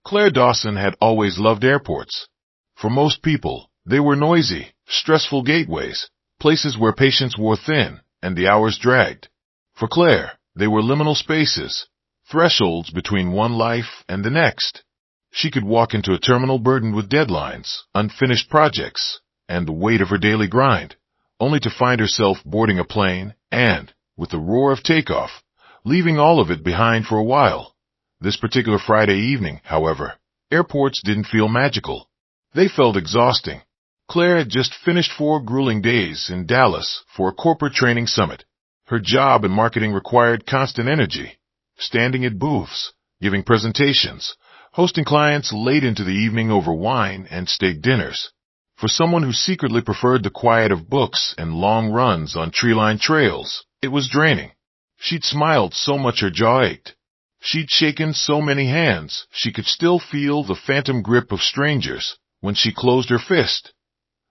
Claire Dawson had always loved airports. For most people, they were noisy, stressful gateways, places where patience wore thin and the hours dragged. For Claire, they were liminal spaces, thresholds between one life and the next. She could walk into a terminal burdened with deadlines, unfinished projects, and the weight of her daily grind, only to find herself boarding a plane and, with the roar of takeoff, leaving all of it behind for a while. This particular Friday evening, however, airports didn't feel magical. They felt exhausting. Claire had just finished 4 grueling days in Dallas for a corporate training summit. Her job in marketing required constant energy, standing at booths, giving presentations, hosting clients late into the evening over wine and steak dinners. For someone who secretly preferred the quiet of books and long runs on tree-lined trails, it was draining. She'd smiled so much her jaw ached. She'd shaken so many hands she could still feel the phantom grip of strangers when she closed her fist.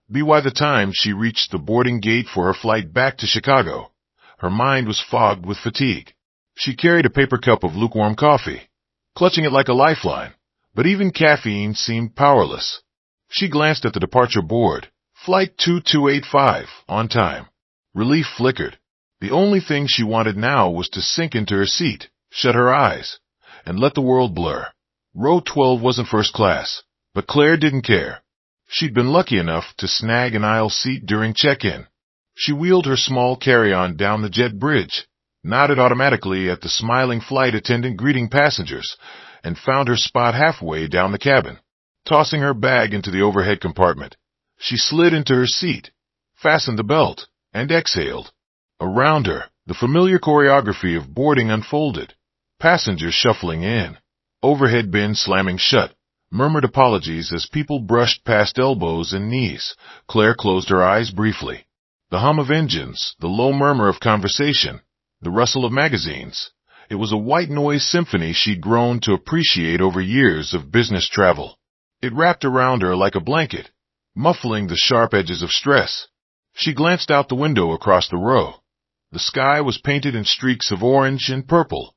By the time she reached the boarding gate for her flight back to Chicago, her mind was fogged with fatigue. She carried a paper cup of lukewarm coffee, clutching it like a lifeline, but even caffeine seemed powerless. She glanced at the departure board, Flight 2285, on time. Relief flickered. The only thing she wanted now was to sink into her seat, shut her eyes, and let the world blur. Row 12 wasn't first class, but Claire didn't care. She'd been lucky enough to snag an aisle seat during check-in. She wheeled her small carry-on down the jet bridge, nodded automatically at the smiling flight attendant greeting passengers, and found her spot halfway down the cabin. Tossing her bag into the overhead compartment, she slid into her seat, fastened the belt, and exhaled. Around her, the familiar choreography of boarding unfolded. Passengers shuffling in, overhead bins slamming shut, murmured apologies as people brushed past elbows and knees. Claire closed her eyes briefly. The hum of engines, the low murmur of conversation, the rustle of magazines. It was a white noise symphony she'd grown to appreciate over years of business travel. It wrapped around her like a blanket, muffling the sharp edges of stress. She glanced out the window across the row. The sky was painted in streaks of orange and purple,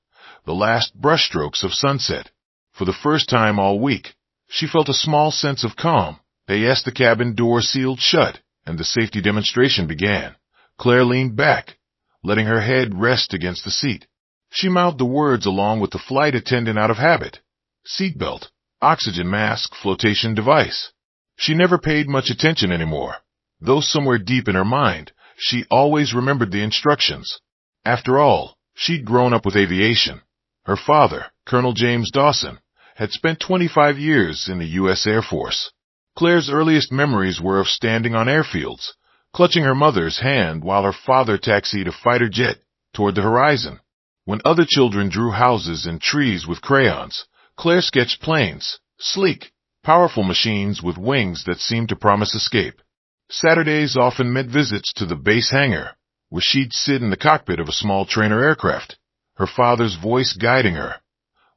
the last brushstrokes of sunset. For the first time all week, she felt a small sense of calm as the cabin door sealed shut and the safety demonstration began. Claire leaned back, letting her head rest against the seat. She mouthed the words along with the flight attendant out of habit. Seatbelt, oxygen mask, flotation device. She never paid much attention anymore, though somewhere deep in her mind, she always remembered the instructions. After all, she'd grown up with aviation. Her father, Colonel James Dawson, had spent 25 years in the U.S. Air Force. Claire's earliest memories were of standing on airfields, clutching her mother's hand while her father taxied a fighter jet toward the horizon. When other children drew houses and trees with crayons, Claire sketched planes, sleek, powerful machines with wings that seemed to promise escape. Saturdays often meant visits to the base hangar, where she'd sit in the cockpit of a small trainer aircraft, her father's voice guiding her.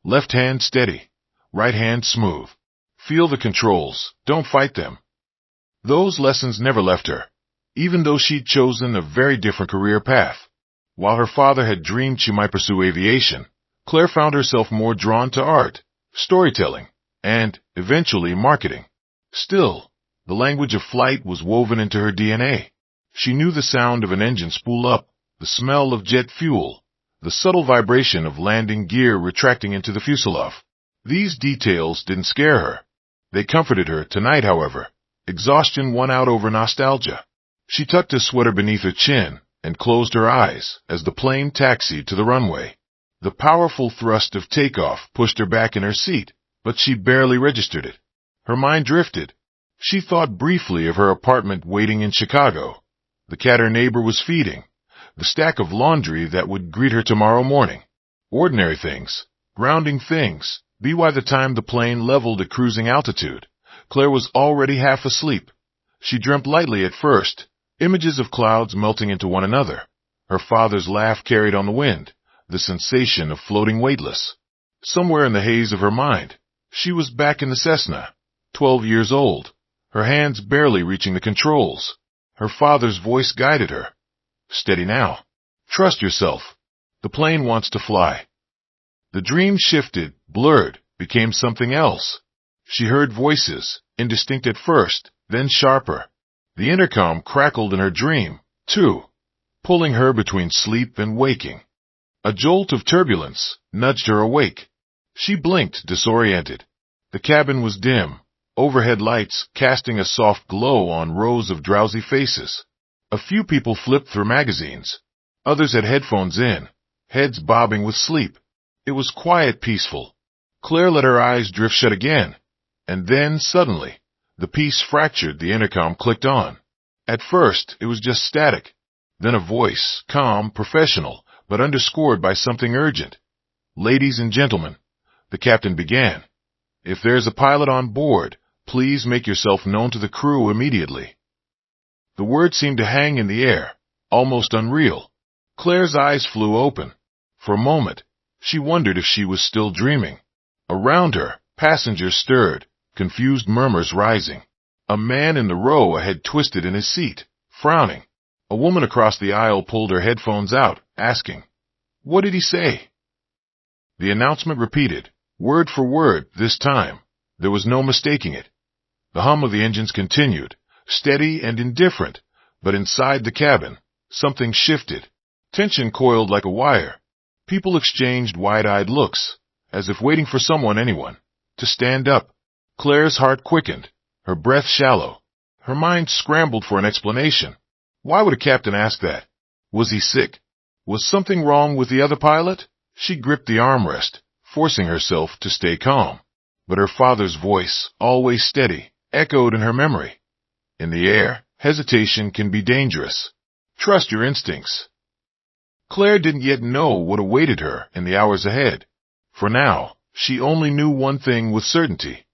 Left hand steady, right hand smooth. Feel the controls, don't fight them. Those lessons never left her, even though she'd chosen a very different career path. While her father had dreamed she might pursue aviation, Claire found herself more drawn to art, storytelling, and, eventually, marketing. Still, the language of flight was woven into her DNA. She knew the sound of an engine spool up, the smell of jet fuel, the subtle vibration of landing gear retracting into the fuselage. These details didn't scare her. They comforted her. Tonight, however, exhaustion won out over nostalgia. She tucked her sweater beneath her chin and closed her eyes as the plane taxied to the runway. The powerful thrust of takeoff pushed her back in her seat, but she barely registered it. Her mind drifted. She thought briefly of her apartment waiting in Chicago, the cat her neighbor was feeding, the stack of laundry that would greet her tomorrow morning. Ordinary things, grounding things. By the time the plane leveled at cruising altitude, Claire was already half asleep. She dreamt lightly at first, images of clouds melting into one another. Her father's laugh carried on the wind, the sensation of floating weightless. Somewhere in the haze of her mind, she was back in the Cessna, 12 years old, her hands barely reaching the controls. Her father's voice guided her. Steady now. Trust yourself. The plane wants to fly. The dream shifted, blurred, became something else. She heard voices, indistinct at first, then sharper. The intercom crackled in her dream, too, pulling her between sleep and waking. A jolt of turbulence nudged her awake. She blinked, disoriented. The cabin was dim, overhead lights casting a soft glow on rows of drowsy faces. A few people flipped through magazines. Others had headphones in, heads bobbing with sleep. It was quiet, peaceful. Claire let her eyes drift shut again. And then, suddenly, the peace fractured. The intercom clicked on. At first, it was just static. Then a voice, calm, professional, but underscored by something urgent. "Ladies and gentlemen," the captain began, "if there's a pilot on board, please make yourself known to the crew immediately." The word seemed to hang in the air, almost unreal. Claire's eyes flew open. For a moment, she wondered if she was still dreaming. Around her, passengers stirred, confused murmurs rising. A man in the row ahead twisted in his seat, frowning. A woman across the aisle pulled her headphones out, asking, "What did he say?" The announcement repeated, word for word this time. There was no mistaking it. The hum of the engines continued, steady and indifferent, but inside the cabin, something shifted. Tension coiled like a wire. People exchanged wide-eyed looks, as if waiting for anyone, to stand up. Claire's heart quickened, her breath shallow. Her mind scrambled for an explanation. Why would a captain ask that? Was he sick? Was something wrong with the other pilot? She gripped the armrest, forcing herself to stay calm. But her father's voice, always steady, echoed in her memory. In the air, hesitation can be dangerous. Trust your instincts. Claire didn't yet know what awaited her in the hours ahead. For now, she only knew one thing with certainty.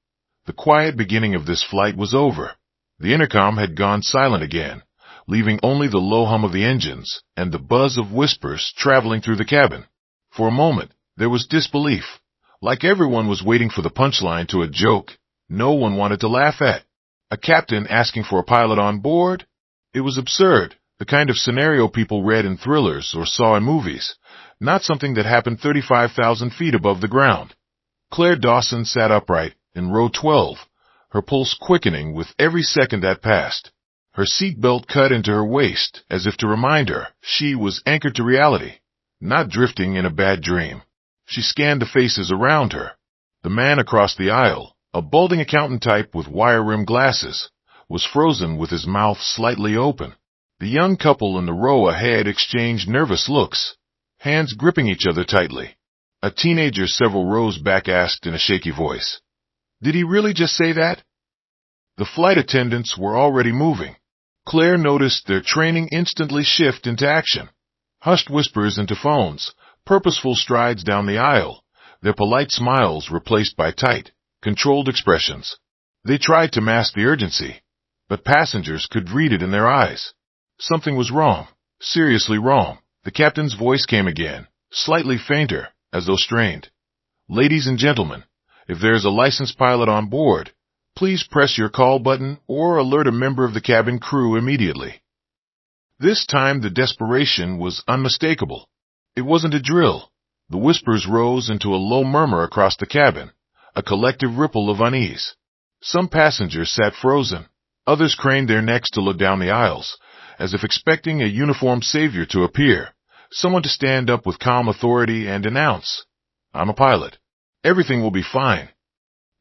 The quiet beginning of this flight was over. The intercom had gone silent again, leaving only the low hum of the engines and the buzz of whispers traveling through the cabin. For a moment, there was disbelief. Like everyone was waiting for the punchline to a joke no one wanted to laugh at. A captain asking for a pilot on board? It was absurd, the kind of scenario people read in thrillers or saw in movies, not something that happened 35,000 feet above the ground. Claire Dawson sat upright in row 12, her pulse quickening with every second that passed. Her seatbelt cut into her waist as if to remind her she was anchored to reality, not drifting in a bad dream. She scanned the faces around her. The man across the aisle, a balding accountant type with wire-rimmed glasses, was frozen with his mouth slightly open. The young couple in the row ahead exchanged nervous looks, hands gripping each other tightly. A teenager several rows back asked in a shaky voice, "Did he really just say that?" The flight attendants were already moving. Claire noticed their training instantly shift into action. Hushed whispers into phones, purposeful strides down the aisle, their polite smiles replaced by tight, controlled expressions. They tried to mask the urgency, but passengers could read it in their eyes. Something was wrong, seriously wrong. The captain's voice came again, slightly fainter, as though strained. "Ladies and gentlemen, if there is a licensed pilot on board, please press your call button or alert a member of the cabin crew immediately." This time the desperation was unmistakable. It wasn't a drill. The whispers rose into a low murmur across the cabin, a collective ripple of unease. Some passengers sat frozen. Others craned their necks to look down the aisles, as if expecting a uniformed savior to appear, someone to stand up with calm authority and announce, "I'm a pilot. Everything will be fine."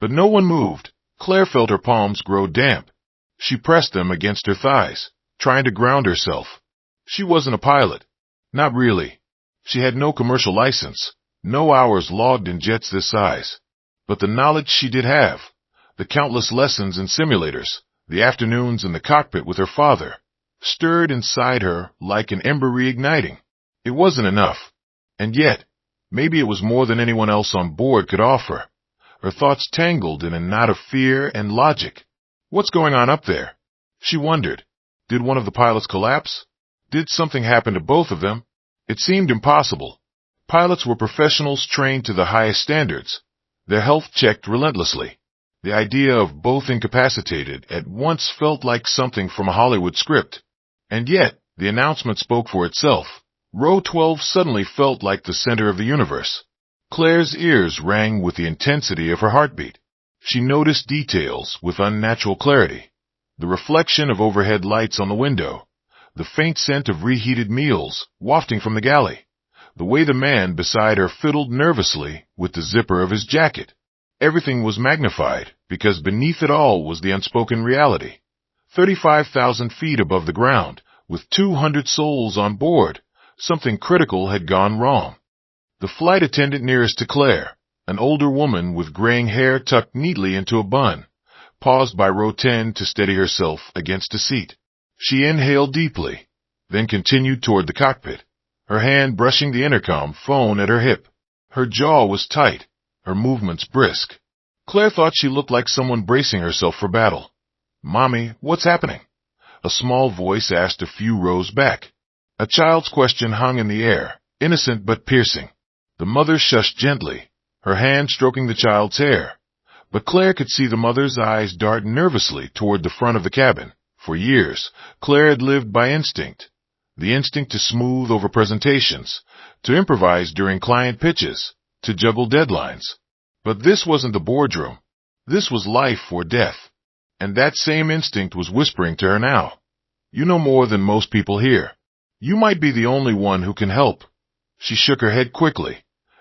But no one moved. Claire felt her palms grow damp. She pressed them against her thighs, trying to ground herself. She wasn't a pilot. Not really. She had no commercial license, no hours logged in jets this size. But the knowledge she did have, the countless lessons in simulators, the afternoons in the cockpit with her father, stirred inside her like an ember reigniting. It wasn't enough. And yet, maybe it was more than anyone else on board could offer. Her thoughts tangled in a knot of fear and logic. What's going on up there? She wondered. Did one of the pilots collapse? Did something happen to both of them? It seemed impossible. Pilots were professionals trained to the highest standards, their health checked relentlessly. The idea of both incapacitated at once felt like something from a Hollywood script. And yet, the announcement spoke for itself. Row 12 suddenly felt like the center of the universe. Claire's ears rang with the intensity of her heartbeat. She noticed details with unnatural clarity. The reflection of overhead lights on the window, the faint scent of reheated meals wafting from the galley, the way the man beside her fiddled nervously with the zipper of his jacket. Everything was magnified because beneath it all was the unspoken reality. 35,000 feet above the ground, with 200 souls on board, something critical had gone wrong. The flight attendant nearest to Claire, an older woman with graying hair tucked neatly into a bun, paused by row 10 to steady herself against a seat. She inhaled deeply, then continued toward the cockpit, her hand brushing the intercom phone at her hip. Her jaw was tight, her movements brisk. Claire thought she looked like someone bracing herself for battle. "Mommy, what's happening?" a small voice asked a few rows back. A child's question hung in the air, innocent but piercing. The mother shushed gently, her hand stroking the child's hair. But Claire could see the mother's eyes dart nervously toward the front of the cabin. For years, Claire had lived by instinct. The instinct to smooth over presentations, to improvise during client pitches, to juggle deadlines. But this wasn't the boardroom. This was life or death. And that same instinct was whispering to her now. "You know more than most people here. You might be the only one who can help." She shook her head quickly,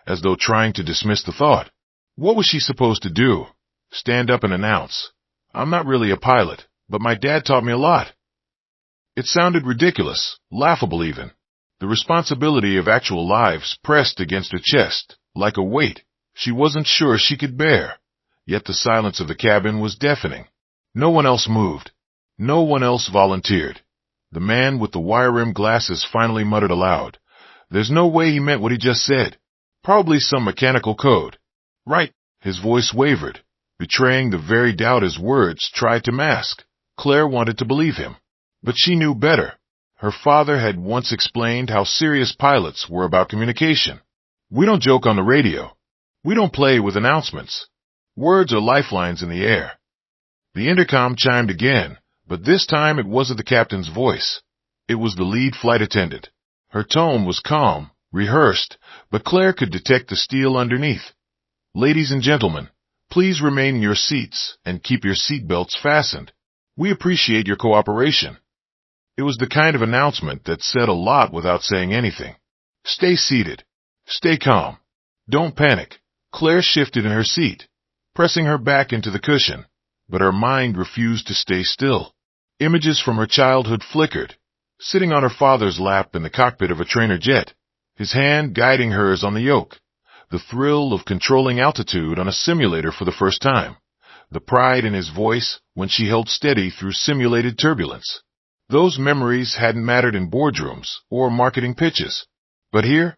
as though trying to dismiss the thought. What was she supposed to do? Stand up and announce, "I'm not really a pilot, but my dad taught me a lot"? It sounded ridiculous, laughable even. The responsibility of actual lives pressed against her chest, like a weight she wasn't sure she could bear. Yet the silence of the cabin was deafening. No one else moved. No one else volunteered. The man with the wire-rimmed glasses finally muttered aloud. There's no way he meant what he just said. Probably some mechanical code. Right. His voice wavered, betraying the very doubt his words tried to mask. Claire wanted to believe him. But she knew better. Her father had once explained how serious pilots were about communication. We don't joke on the radio. We don't play with announcements. Words are lifelines in the air. The intercom chimed again, but this time it wasn't the captain's voice. It was the lead flight attendant. Her tone was calm, rehearsed, but Claire could detect the steel underneath. "Ladies and gentlemen, please remain in your seats and keep your seatbelts fastened. We appreciate your cooperation." It was the kind of announcement that said a lot without saying anything. Stay seated. Stay calm. Don't panic. Claire shifted in her seat, pressing her back into the cushion, but her mind refused to stay still. Images from her childhood flickered, sitting on her father's lap in the cockpit of a trainer jet, his hand guiding hers on the yoke, the thrill of controlling altitude on a simulator for the first time, the pride in his voice when she held steady through simulated turbulence. Those memories hadn't mattered in boardrooms or marketing pitches. But here,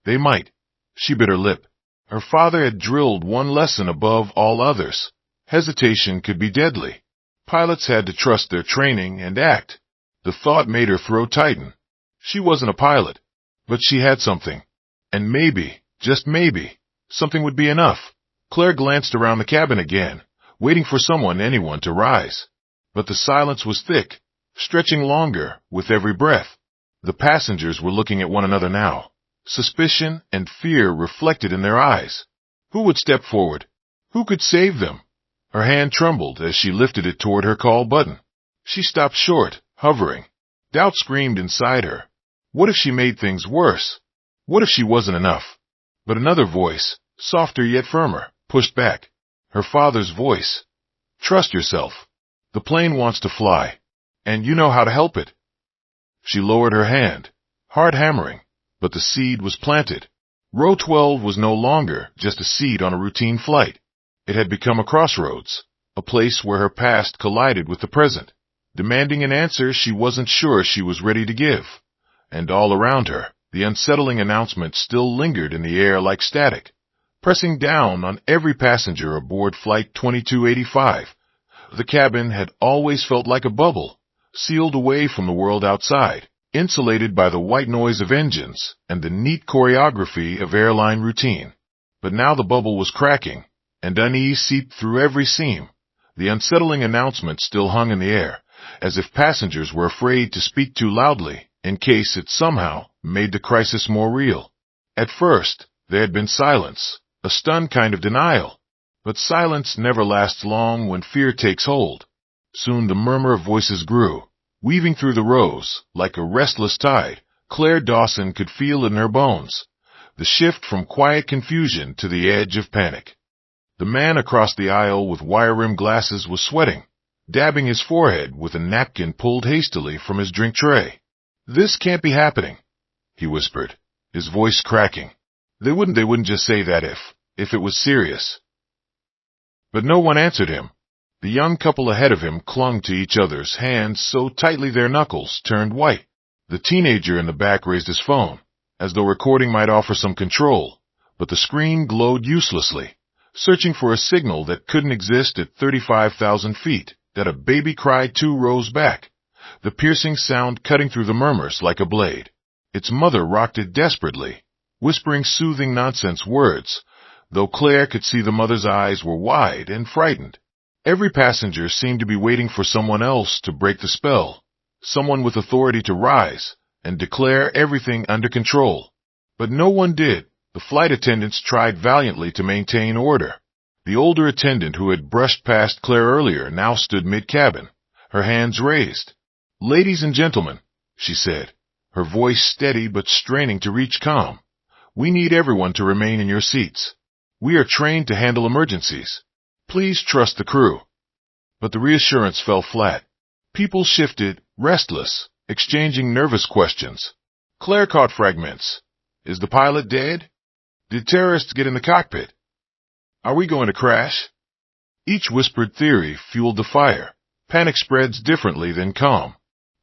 they might. She bit her lip. Her father had drilled one lesson above all others. Hesitation could be deadly. Pilots had to trust their training and act. The thought made her throat tighten. She wasn't a pilot, but she had something. And maybe, just maybe, something would be enough. Claire glanced around the cabin again, waiting for anyone to rise. But the silence was thick, stretching longer with every breath. The passengers were looking at one another now, suspicion and fear reflected in their eyes. Who would step forward? Who could save them? Her hand trembled as she lifted it toward her call button. She stopped short, hovering. Doubt screamed inside her. What if she made things worse? What if she wasn't enough? But another voice, softer yet firmer, pushed back. Her father's voice. Trust yourself. The plane wants to fly, and you know how to help it. She lowered her hand, hard hammering, but the seed was planted. Row 12 was no longer just a seat on a routine flight. It had become a crossroads, a place where her past collided with the present, demanding an answer she wasn't sure she was ready to give. And all around her, the unsettling announcement still lingered in the air like static, pressing down on every passenger aboard Flight 2285. The cabin had always felt like a bubble, sealed away from the world outside, insulated by the white noise of engines and the neat choreography of airline routine. But now the bubble was cracking, and unease seeped through every seam. The unsettling announcement still hung in the air, as if passengers were afraid to speak too loudly in case it somehow made the crisis more real. At first, There had been silence, a stunned kind of denial. But silence never lasts long when fear takes hold. Soon the murmur of voices grew, weaving through the rows. Like a restless tide, Claire Dawson could feel it in her bones. The shift from quiet confusion to the edge of panic. The man across the aisle with wire-rimmed glasses was sweating, dabbing his forehead with a napkin pulled hastily from his drink tray. "This can't be happening," he whispered, his voice cracking. They wouldn't just say that if it was serious. But no one answered him. The young couple ahead of him clung to each other's hands so tightly their knuckles turned white. The teenager in the back raised his phone, as though recording might offer some control, but the screen glowed uselessly, searching for a signal that couldn't exist at 35,000 feet, that a baby cried 2 rows back, the piercing sound cutting through the murmurs like a blade. Its mother rocked it desperately, whispering soothing nonsense words, though Claire could see the mother's eyes were wide and frightened. Every passenger seemed to be waiting for someone else to break the spell, someone with authority to rise and declare everything under control. But no one did. The flight attendants tried valiantly to maintain order. The older attendant who had brushed past Claire earlier now stood mid-cabin, her hands raised. "Ladies and gentlemen," she said, her voice steady but straining to reach calm, "we need everyone to remain in your seats. We are trained to handle emergencies. Please trust the crew." But the reassurance fell flat. People shifted, restless, exchanging nervous questions. Claire caught fragments. "Is the pilot dead? Did terrorists get in the cockpit? Are we going to crash?" Each whispered theory fueled the fire. Panic spreads differently than calm.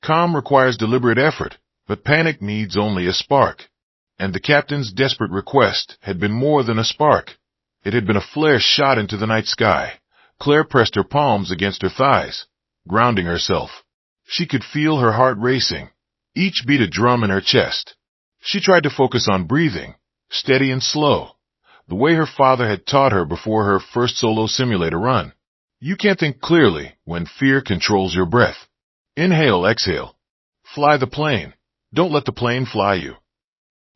Calm requires deliberate effort, but panic needs only a spark. And the captain's desperate request had been more than a spark. It had been a flare shot into the night sky. Claire pressed her palms against her thighs, grounding herself. She could feel her heart racing, each beat a drum in her chest. She tried to focus on breathing, steady and slow, the way her father had taught her before her first solo simulator run. You can't think clearly when fear controls your breath. Inhale, exhale. Fly the plane. Don't let the plane fly you.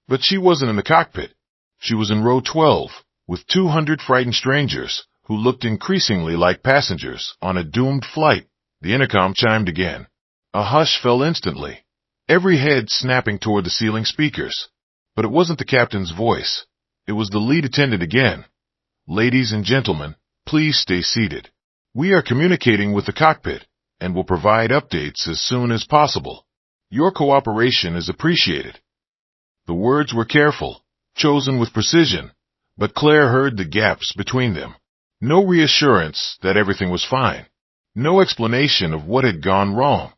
But she wasn't in the cockpit. She was in row 12, with 200 frightened strangers who looked increasingly like passengers on a doomed flight. The intercom chimed again. A hush fell instantly, every head snapping toward the ceiling speakers. But it wasn't the captain's voice. It was the lead attendant again. "Ladies and gentlemen, please stay seated. We are communicating with the cockpit and will provide updates as soon as possible. Your cooperation is appreciated." The words were careful, chosen with precision, but Claire heard the gaps between them. No reassurance that everything was fine. No explanation of what had gone wrong.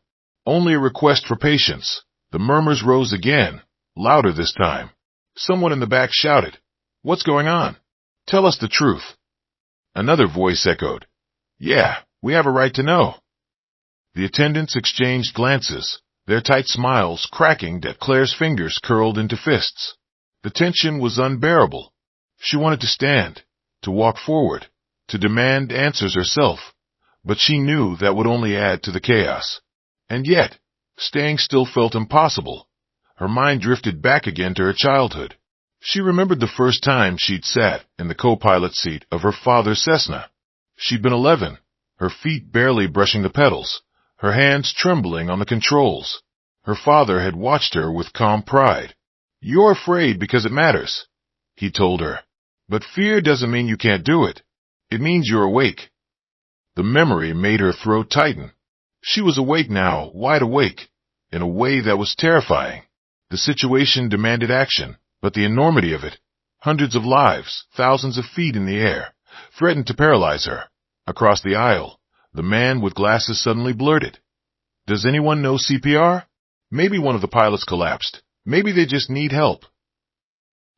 Only a request for patience. The murmurs rose again, louder this time. Someone in the back shouted, "What's going on? Tell us the truth." Another voice echoed, "Yeah, we have a right to know." The attendants exchanged glances, their tight smiles cracking that Claire's fingers curled into fists. The tension was unbearable. She wanted to stand, to walk forward, to demand answers herself, but she knew that would only add to the chaos. And yet, staying still felt impossible. Her mind drifted back again to her childhood. She remembered the first time she'd sat in the co-pilot seat of her father's Cessna. She'd been 11, her feet barely brushing the pedals, her hands trembling on the controls. Her father had watched her with calm pride. "You're afraid because it matters," he told her. "But fear doesn't mean you can't do it. It means you're awake." The memory made her throat tighten. She was awake now, wide awake, in a way that was terrifying. The situation demanded action, but the enormity of it, hundreds of lives, thousands of feet in the air, threatened to paralyze her. Across the aisle, the man with glasses suddenly blurted, "Does anyone know CPR? Maybe one of the pilots collapsed. Maybe they just need help."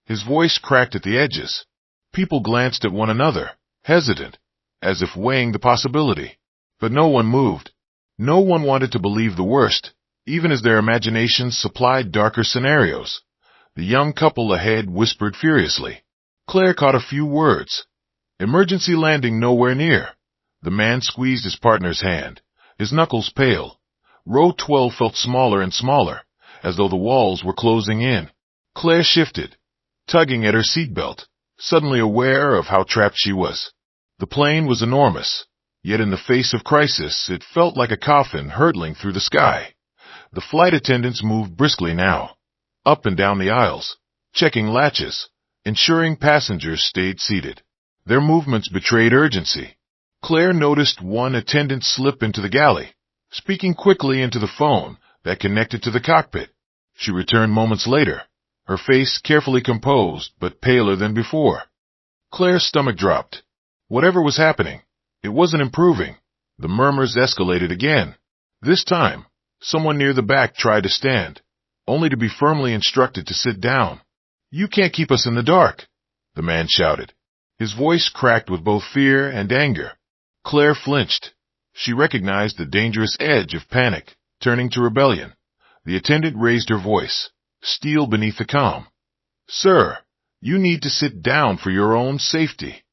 His voice cracked at the edges. People glanced at one another, hesitant, as if weighing the possibility. But no one moved. No one wanted to believe the worst, even as their imaginations supplied darker scenarios. The young couple ahead whispered furiously. Claire caught a few words. Emergency landing nowhere near. The man squeezed his partner's hand, his knuckles pale. Row 12 felt smaller and smaller, as though the walls were closing in. Claire shifted. tugging at her seatbelt, suddenly aware of how trapped she was. The plane was enormous, yet in the face of crisis, it felt like a coffin hurtling through the sky. The flight attendants moved briskly now, up and down the aisles, checking latches, ensuring passengers stayed seated. Their movements betrayed urgency. Claire noticed one attendant slip into the galley, speaking quickly into the phone that connected to the cockpit. She returned moments later, her face carefully composed but paler than before. Claire's stomach dropped. Whatever was happening, it wasn't improving. The murmurs escalated again. This time, someone near the back tried to stand, only to be firmly instructed to sit down. "You can't keep us in the dark," the man shouted. His voice cracked with both fear and anger. Claire flinched. She recognized the dangerous edge of panic, turning to rebellion. The attendant raised her voice, steel beneath the calm. "Sir, you need to sit down for your own safety."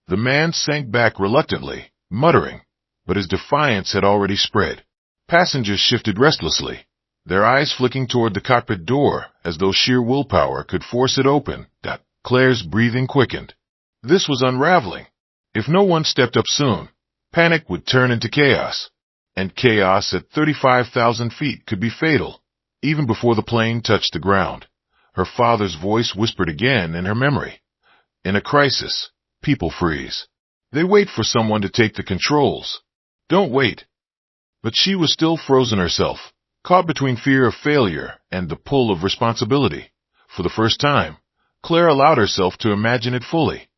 The man sank back reluctantly, muttering, but his defiance had already spread. Passengers shifted restlessly, their eyes flicking toward the cockpit door as though sheer willpower could force it open. Claire's breathing quickened. This was unraveling. If no one stepped up soon, panic would turn into chaos, and chaos at 35,000 feet could be fatal, even before the plane touched the ground. Her father's voice whispered again in her memory. In a crisis, people freeze. They wait for someone to take the controls. Don't wait. But she was still frozen herself, caught between fear of failure and the pull of responsibility. For the first time, Claire allowed herself to imagine it fully.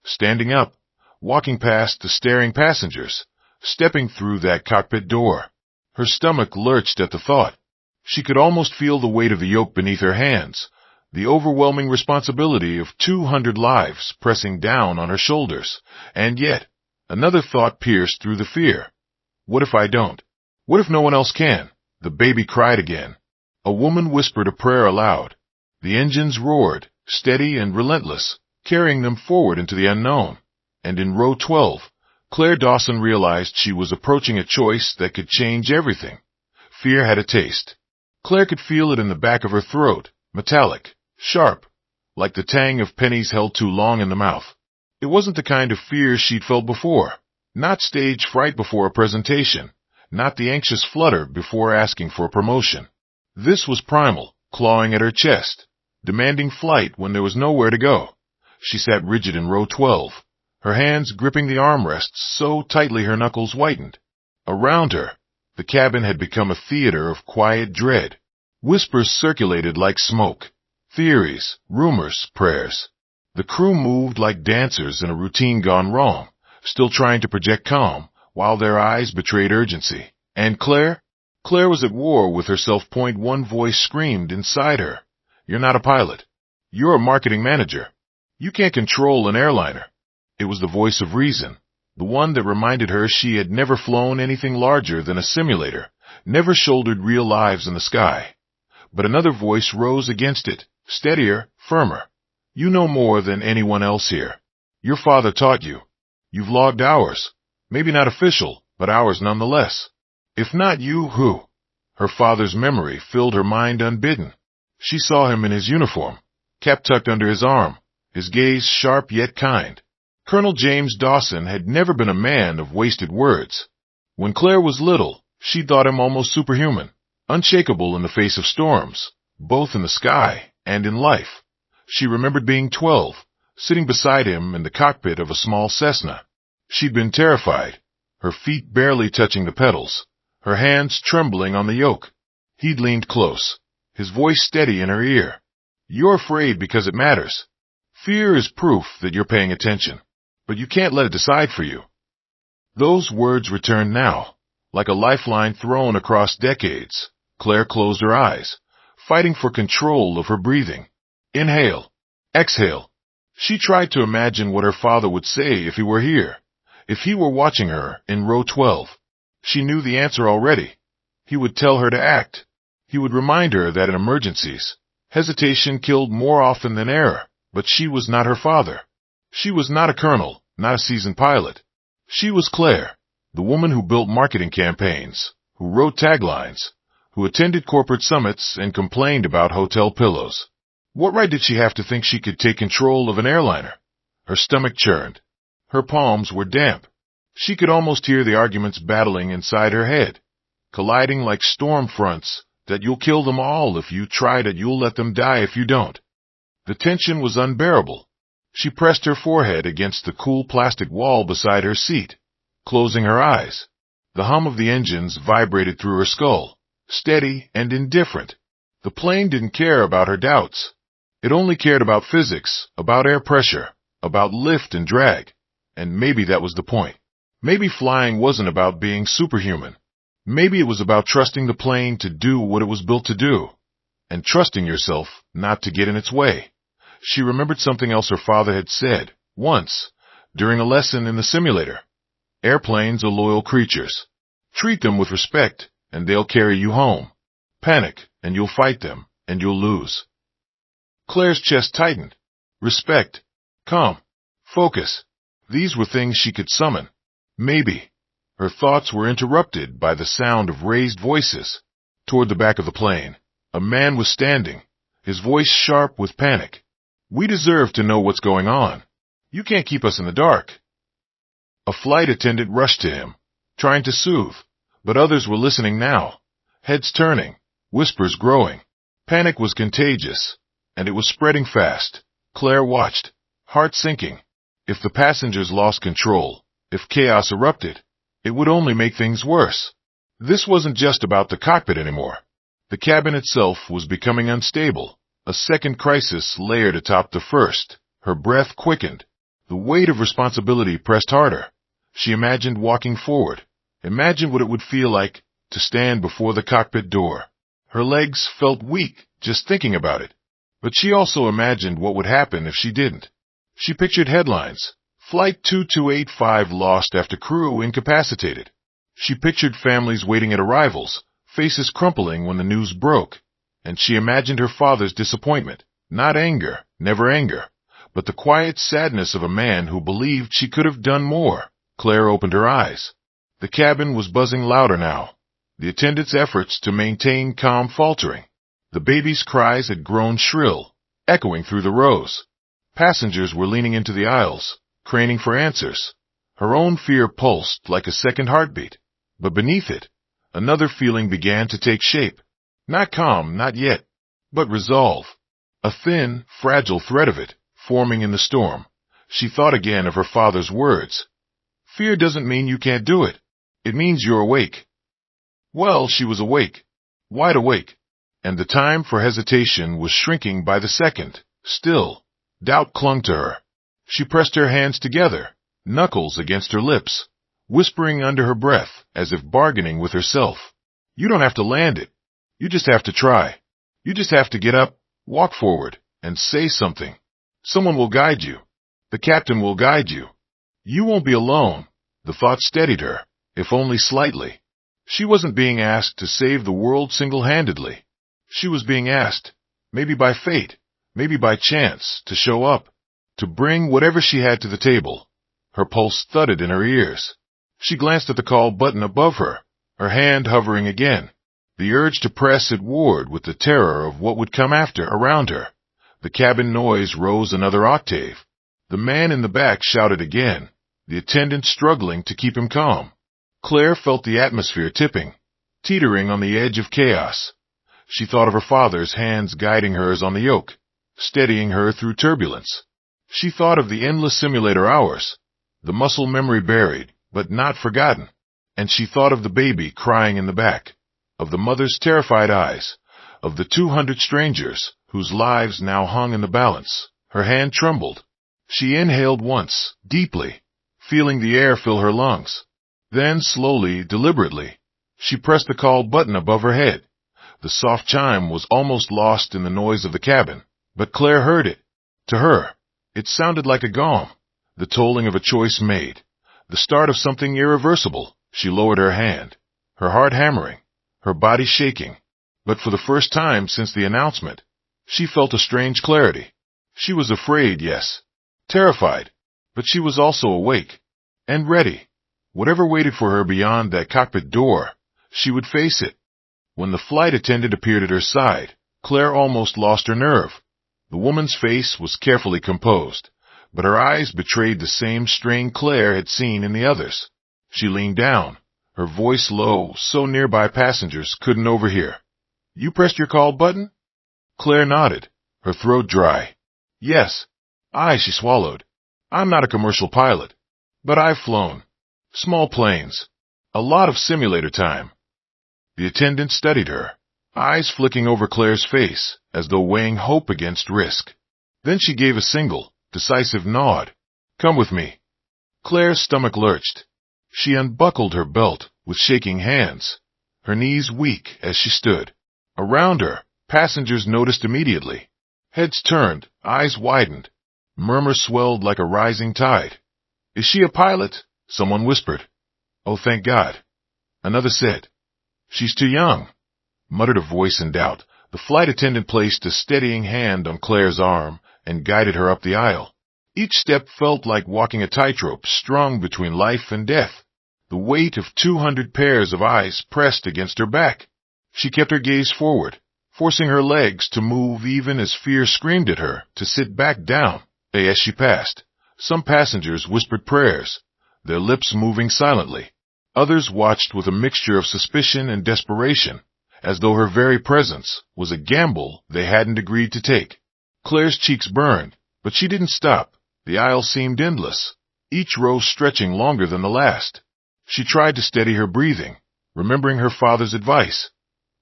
Standing up, walking past the staring passengers, stepping through that cockpit door. Her stomach lurched at the thought. She could almost feel the weight of the yoke beneath her hands, the overwhelming responsibility of 200 lives pressing down on her shoulders. And yet, another thought pierced through the fear. What if I don't? What if no one else can? The baby cried again. A woman whispered a prayer aloud. The engines roared, steady and relentless, carrying them forward into the unknown. And in row 12, Claire Dawson realized she was approaching a choice that could change everything. Fear had a taste. Claire could feel it in the back of her throat, metallic, sharp, like the tang of pennies held too long in the mouth. It wasn't the kind of fear she'd felt before. Not stage fright before a presentation, not the anxious flutter before asking for a promotion. This was primal, clawing at her chest, demanding flight when there was nowhere to go. She sat rigid in row 12, her hands gripping the armrests so tightly her knuckles whitened. Around her, the cabin had become a theater of quiet dread. Whispers circulated like smoke. Theories, rumors, prayers. The crew moved like dancers in a routine gone wrong, still trying to project calm, while their eyes betrayed urgency. And Claire? Claire was at war with herself. One voice screamed inside her. "You're not a pilot. You're a marketing manager. You can't control an airliner." It was the voice of reason, the one that reminded her she had never flown anything larger than a simulator, never shouldered real lives in the sky. But another voice rose against it, steadier, firmer. "You know more than anyone else here. Your father taught you. You've logged hours. Maybe not official, but hours nonetheless. If not you, who?" Her father's memory filled her mind unbidden. She saw him in his uniform, cap tucked under his arm, his gaze sharp yet kind. Colonel James Dawson had never been a man of wasted words. When Claire was little, she thought him almost superhuman, unshakable in the face of storms, both in the sky and in life. She remembered being 12, sitting beside him in the cockpit of a small Cessna. She'd been terrified, her feet barely touching the pedals, her hands trembling on the yoke. He'd leaned close, his voice steady in her ear. "You're afraid because it matters. Fear is proof that you're paying attention, but you can't let it decide for you." Those words returned now, like a lifeline thrown across decades. Claire closed her eyes, fighting for control of her breathing. Inhale, exhale. She tried to imagine what her father would say if he were here, if he were watching her in row 12. She knew the answer already. He would tell her to act. He would remind her that in emergencies, hesitation killed more often than error. But she was not her father. She was not a colonel, not a seasoned pilot. She was Claire, the woman who built marketing campaigns, who wrote taglines, who attended corporate summits and complained about hotel pillows. What right did she have to think she could take control of an airliner? Her stomach churned. Her palms were damp. She could almost hear the arguments battling inside her head, colliding like storm fronts, that you'll kill them all if you try it, you'll let them die if you don't. The tension was unbearable. She pressed her forehead against the cool plastic wall beside her seat, closing her eyes. The hum of the engines vibrated through her skull, steady and indifferent. The plane didn't care about her doubts. It only cared about physics, about air pressure, about lift and drag. And maybe that was the point. Maybe flying wasn't about being superhuman. Maybe it was about trusting the plane to do what it was built to do, and trusting yourself not to get in its way. She remembered something else her father had said once, during a lesson in the simulator. Airplanes are loyal creatures. Treat them with respect, and they'll carry you home. Panic, and you'll fight them, and you'll lose. Claire's chest tightened. Respect, calm, focus. These were things she could summon. Maybe. Her thoughts were interrupted by the sound of raised voices. Toward the back of the plane, a man was standing, his voice sharp with panic. We deserve to know what's going on. You can't keep us in the dark. A flight attendant rushed to him, trying to soothe, but others were listening now, heads turning, whispers growing. Panic was contagious, and it was spreading fast. Claire watched, heart sinking. If the passengers lost control, if chaos erupted, it would only make things worse. This wasn't just about the cockpit anymore. The cabin itself was becoming unstable. A second crisis layered atop the first. Her breath quickened. The weight of responsibility pressed harder. She imagined walking forward. Imagined what it would feel like to stand before the cockpit door. Her legs felt weak just thinking about it. But she also imagined what would happen if she didn't. She pictured headlines. Flight 2285 lost after crew incapacitated. She pictured families waiting at arrivals, faces crumpling when the news broke. And she imagined her father's disappointment. Not anger, never anger, but the quiet sadness of a man who believed she could have done more. Claire opened her eyes. The cabin was buzzing louder now, the attendant's efforts to maintain calm faltering. The baby's cries had grown shrill, echoing through the rows. Passengers were leaning into the aisles, craning for answers. Her own fear pulsed like a second heartbeat. But beneath it, another feeling began to take shape. Not calm, not yet, but resolve. A thin, fragile thread of it, forming in the storm. She thought again of her father's words. Fear doesn't mean you can't do it. It means you're awake. Well, she was awake. Wide awake. And the time for hesitation was shrinking by the second. Still, doubt clung to her. She pressed her hands together, knuckles against her lips, whispering under her breath as if bargaining with herself. You don't have to land it. You just have to try. You just have to get up, walk forward, and say something. Someone will guide you. The captain will guide you. You won't be alone. The thought steadied her, if only slightly. She wasn't being asked to save the world single-handedly. She was being asked, maybe by fate, maybe by chance, to show up, to bring whatever she had to the table. Her pulse thudded in her ears. She glanced at the call button above her, her hand hovering again. The urge to press it warred with the terror of what would come after around her. The cabin noise rose another octave. The man in the back shouted again, the attendant struggling to keep him calm. Claire felt the atmosphere tipping, teetering on the edge of chaos. She thought of her father's hands guiding hers on the yoke, steadying her through turbulence. She thought of the endless simulator hours, the muscle memory buried, but not forgotten. And she thought of the baby crying in the back, of the mother's terrified eyes, of the 200 strangers whose lives now hung in the balance. Her hand trembled. She inhaled once, deeply, feeling the air fill her lungs. Then, slowly, deliberately, she pressed the call button above her head. The soft chime was almost lost in the noise of the cabin, but Claire heard it. To her, it sounded like a gong, the tolling of a choice made, the start of something irreversible. She lowered her hand, her heart hammering, her body shaking. But for the first time since the announcement, she felt a strange clarity. She was afraid, yes, terrified, but she was also awake and ready. Whatever waited for her beyond that cockpit door, she would face it. When the flight attendant appeared at her side, Claire almost lost her nerve. The woman's face was carefully composed, but her eyes betrayed the same strain Claire had seen in the others. She leaned down, her voice low, so nearby passengers couldn't overhear. "You pressed your call button?" Claire nodded, her throat dry. "Yes." She swallowed. "I'm not a commercial pilot, but I've flown. Small planes. A lot of simulator time." The attendant studied her, eyes flicking over Claire's face, as though weighing hope against risk. Then she gave a single, decisive nod. "Come with me." Claire's stomach lurched. She unbuckled her belt with shaking hands, her knees weak as she stood. Around her, passengers noticed immediately. Heads turned, eyes widened. Murmurs swelled like a rising tide. "Is she a pilot?" Someone whispered. "Oh, thank God." Another said. "She's too young," muttered a voice in doubt. The flight attendant placed a steadying hand on Claire's arm and guided her up the aisle. Each step felt like walking a tightrope strung between life and death. The weight of 200 pairs of eyes pressed against her back. She kept her gaze forward, forcing her legs to move even as fear screamed at her to sit back down. As she passed, some passengers whispered prayers, their lips moving silently. Others watched with a mixture of suspicion and desperation, as though her very presence was a gamble they hadn't agreed to take. Claire's cheeks burned, but she didn't stop. The aisle seemed endless, each row stretching longer than the last. She tried to steady her breathing, remembering her father's advice.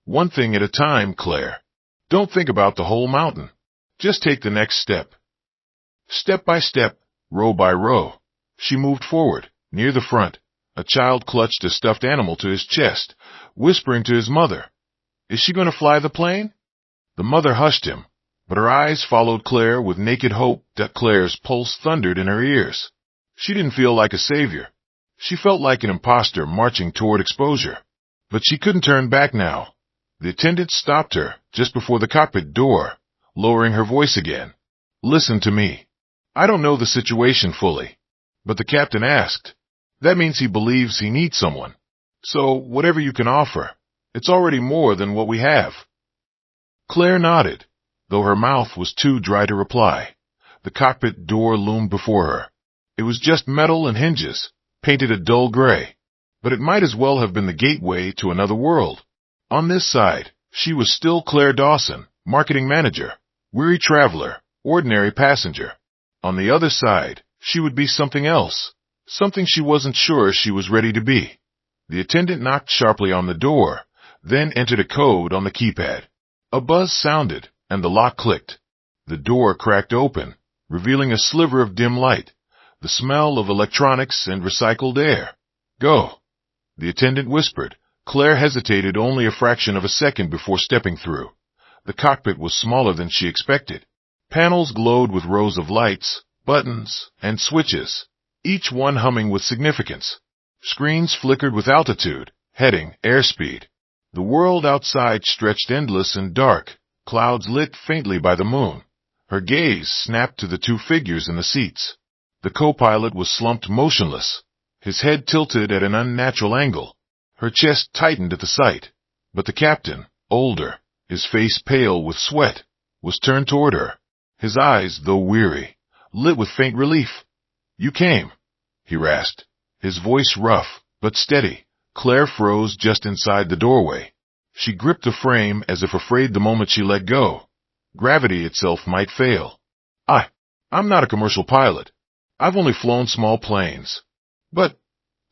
"One thing at a time, Claire. Don't think about the whole mountain. Just take the next step." Step by step, row by row, she moved forward. Near the front, a child clutched a stuffed animal to his chest, whispering to his mother. "Is she going to fly the plane?" The mother hushed him, but her eyes followed Claire with naked hope that Claire's pulse thundered in her ears. She didn't feel like a savior. She felt like an imposter marching toward exposure. But she couldn't turn back now. The attendant stopped her just before the cockpit door, lowering her voice again. "Listen to me. I don't know the situation fully, but the captain asked. That means he believes he needs someone. So whatever you can offer, it's already more than what we have." Claire nodded, though her mouth was too dry to reply. The cockpit door loomed before her. It was just metal and hinges, painted a dull gray, but it might as well have been the gateway to another world. On this side, she was still Claire Dawson, marketing manager, weary traveler, ordinary passenger. On the other side, she would be something else, something she wasn't sure she was ready to be. The attendant knocked sharply on the door, then entered a code on the keypad. A buzz sounded, and the lock clicked. The door cracked open, revealing a sliver of dim light, the smell of electronics and recycled air. "Go," the attendant whispered. Claire hesitated only a fraction of a second before stepping through. The cockpit was smaller than she expected. Panels glowed with rows of lights, buttons, and switches, each one humming with significance. Screens flickered with altitude, heading, airspeed. The world outside stretched endless and dark, clouds lit faintly by the moon. Her gaze snapped to the two figures in the seats. The co-pilot was slumped motionless, his head tilted at an unnatural angle. Her chest tightened at the sight, but the captain, older, his face pale with sweat, was turned toward her, his eyes, though weary, lit with faint relief. "You came," he rasped, his voice rough but steady. Claire froze just inside the doorway. She gripped the frame as if afraid the moment she let go, gravity itself might fail. I'm not a commercial pilot. I've only flown small planes." "But,"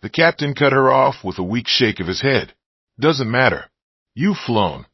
the captain cut her off with a weak shake of his head. "Doesn't matter. You've flown.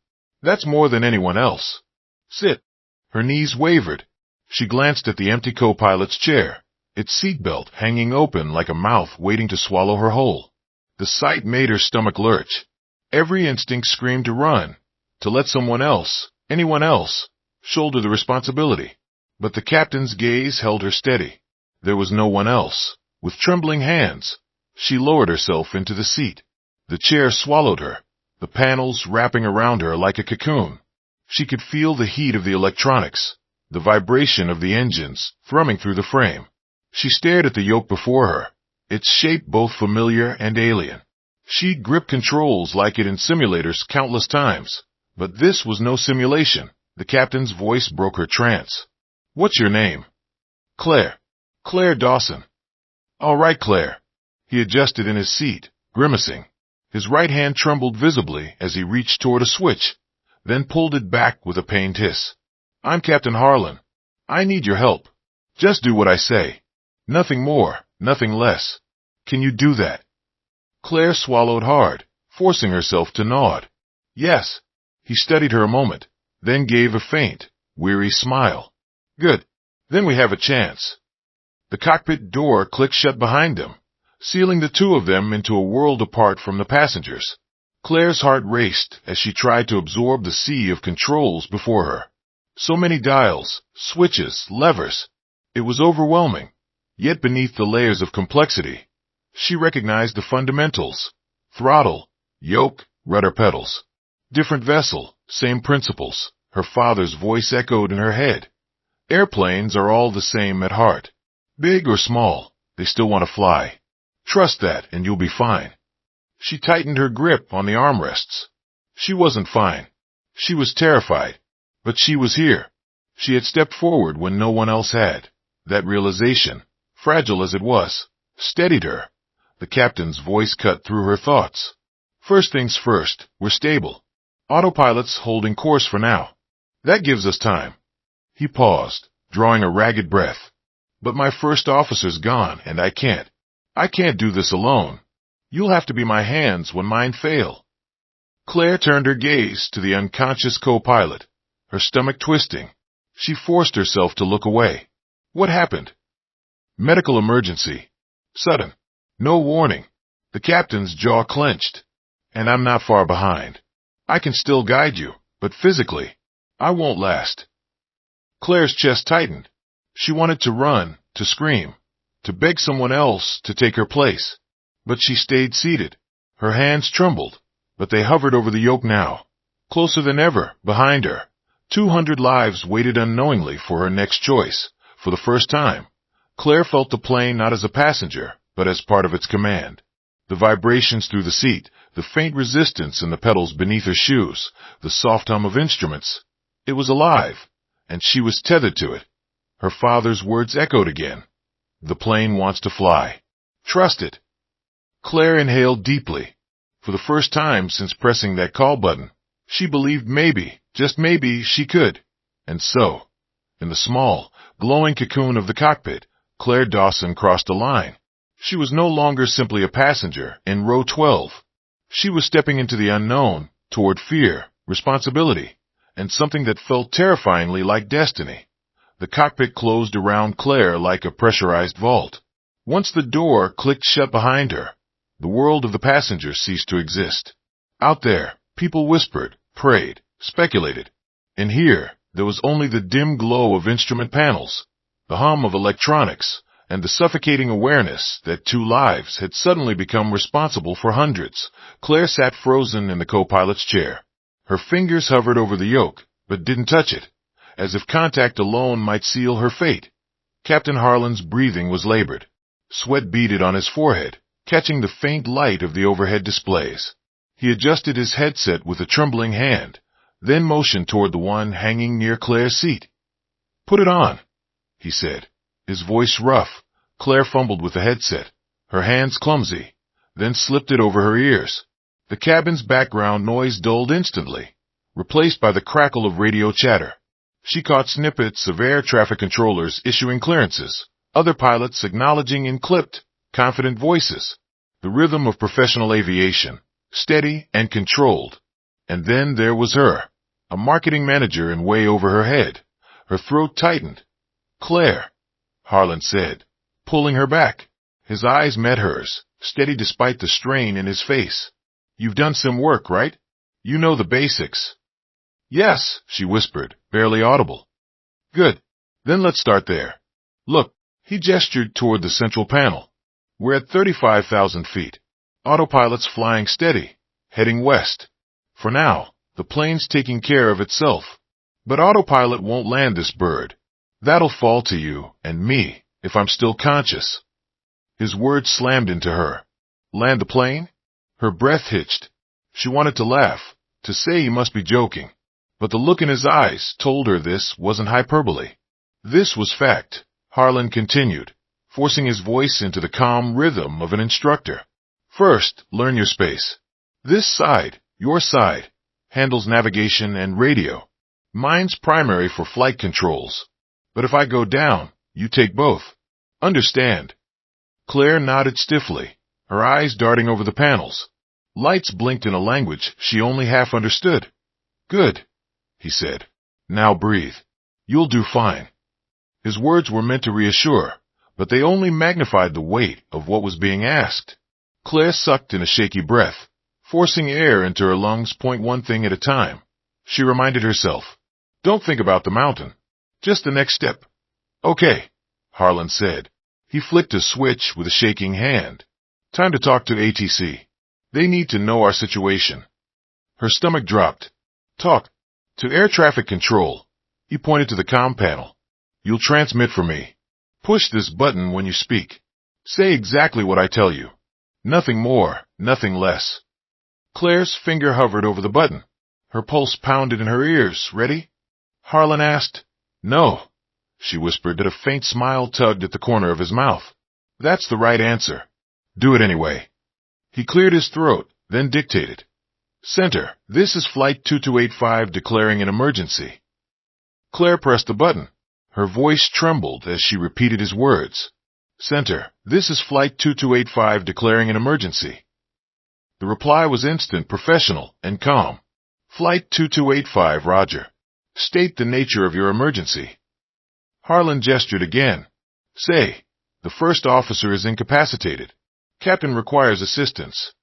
That's more than anyone else. Sit." Her knees wavered. She glanced at the empty co-pilot's chair, its seatbelt hanging open like a mouth waiting to swallow her whole. The sight made her stomach lurch. Every instinct screamed to run, to let someone else, anyone else, shoulder the responsibility. But the captain's gaze held her steady. There was no one else. With trembling hands, she lowered herself into the seat. The chair swallowed her, the panels wrapping around her like a cocoon. She could feel the heat of the electronics, the vibration of the engines thrumming through the frame. She stared at the yoke before her, its shape both familiar and alien. She'd gripped controls like it in simulators countless times, but this was no simulation. The captain's voice broke her trance. What's your name? Claire. Claire Dawson. All right, Claire. He adjusted in his seat, grimacing. His right hand trembled visibly as he reached toward a switch, then pulled it back with a pained hiss. I'm Captain Harlan. I need your help. Just do what I say. Nothing more, nothing less. Can you do that? Claire swallowed hard, forcing herself to nod. Yes. He studied her a moment, then gave a faint, weary smile. Good. Then we have a chance. The cockpit door clicked shut behind them, sealing the two of them into a world apart from the passengers. Claire's heart raced as she tried to absorb the sea of controls before her. So many dials, switches, levers. It was overwhelming. Yet beneath the layers of complexity, she recognized the fundamentals. Throttle, yoke, rudder pedals. Different vessel, same principles. Her father's voice echoed in her head. Airplanes are all the same at heart. Big or small, they still want to fly. Trust that and you'll be fine. She tightened her grip on the armrests. She wasn't fine. She was terrified. But she was here. She had stepped forward when no one else had. That realization, fragile as it was, steadied her. The captain's voice cut through her thoughts. First things first, we're stable. Autopilot's holding course for now. That gives us time. He paused, drawing a ragged breath. But my first officer's gone, and I can't do this alone. You'll have to be my hands when mine fail. Claire turned her gaze to the unconscious co-pilot, her stomach twisting. She forced herself to look away. What happened? Medical emergency. Sudden. No warning. The captain's jaw clenched. And I'm not far behind. I can still guide you, but physically, I won't last. Claire's chest tightened. She wanted to run, to scream, to beg someone else to take her place. But she stayed seated. Her hands trembled, but they hovered over the yoke now. Closer than ever, behind her. 200 lives waited unknowingly for her next choice. For the first time, Claire felt the plane not as a passenger, but as part of its command. The vibrations through the seat, the faint resistance in the pedals beneath her shoes, the soft hum of instruments. It was alive, and she was tethered to it. Her father's words echoed again. The plane wants to fly. Trust it. Claire inhaled deeply. For the first time since pressing that call button, she believed maybe, just maybe, she could. And so, in the small, glowing cocoon of the cockpit, Claire Dawson crossed a line. She was no longer simply a passenger in row 12. She was stepping into the unknown, toward fear, responsibility, and something that felt terrifyingly like destiny. The cockpit closed around Claire like a pressurized vault. Once the door clicked shut behind her, the world of the passengers ceased to exist. Out there, people whispered, prayed, speculated. In here, there was only the dim glow of instrument panels, the hum of electronics, and the suffocating awareness that 2 lives had suddenly become responsible for hundreds. Claire sat frozen in the co-pilot's chair. Her fingers hovered over the yoke, but didn't touch it, as if contact alone might seal her fate. Captain Harlan's breathing was labored. Sweat beaded on his forehead, catching the faint light of the overhead displays. He adjusted his headset with a trembling hand, then motioned toward the one hanging near Claire's seat. "Put it on," he said, his voice rough. Claire fumbled with the headset, her hands clumsy, then slipped it over her ears. The cabin's background noise dulled instantly, replaced by the crackle of radio chatter. She caught snippets of air traffic controllers issuing clearances, other pilots acknowledging in clipped, confident voices. The rhythm of professional aviation, steady and controlled. And then there was her, a marketing manager in way over her head. Her throat tightened. "Claire," Harlan said, pulling her back. His eyes met hers, steady despite the strain in his face. "You've done some work, right? You know the basics." "Yes," she whispered, barely audible. "Good. Then let's start there. Look," he gestured toward the central panel. "We're at 35,000 feet. Autopilot's flying steady, heading west. For now, the plane's taking care of itself. But autopilot won't land this bird. That'll fall to you and me if I'm still conscious." His words slammed into her. Land the plane? Her breath hitched. She wanted to laugh, to say he must be joking. But the look in his eyes told her this wasn't hyperbole. This was fact, Harlan continued, forcing his voice into the calm rhythm of an instructor. First, learn your space. This side, your side, handles navigation and radio. Mine's primary for flight controls. But if I go down, you take both. Understand? Claire nodded stiffly, her eyes darting over the panels. Lights blinked in a language she only half understood. Good, he said. Now breathe. You'll do fine. His words were meant to reassure, but they only magnified the weight of what was being asked. Claire sucked in a shaky breath, forcing air into her lungs. Point one thing at a time. She reminded herself, don't think about the mountain. Just the next step. Okay, Harlan said. He flicked a switch with a shaking hand. Time to talk to ATC. They need to know our situation. Her stomach dropped. Talk to air traffic control. He pointed to the comm panel. You'll transmit for me. Push this button when you speak. Say exactly what I tell you. Nothing more, nothing less. Claire's finger hovered over the button. Her pulse pounded in her ears. Ready? Harlan asked. No, she whispered, but a faint smile tugged at the corner of his mouth. That's the right answer. Do it anyway. He cleared his throat, then dictated. Center, this is Flight 2285 declaring an emergency. Claire pressed the button. Her voice trembled as she repeated his words. Center, this is Flight 2285 declaring an emergency. The reply was instant, professional, and calm. Flight 2285, Roger. State the nature of your emergency. Harlan gestured again. Say, the first officer is incapacitated. Captain requires assistance.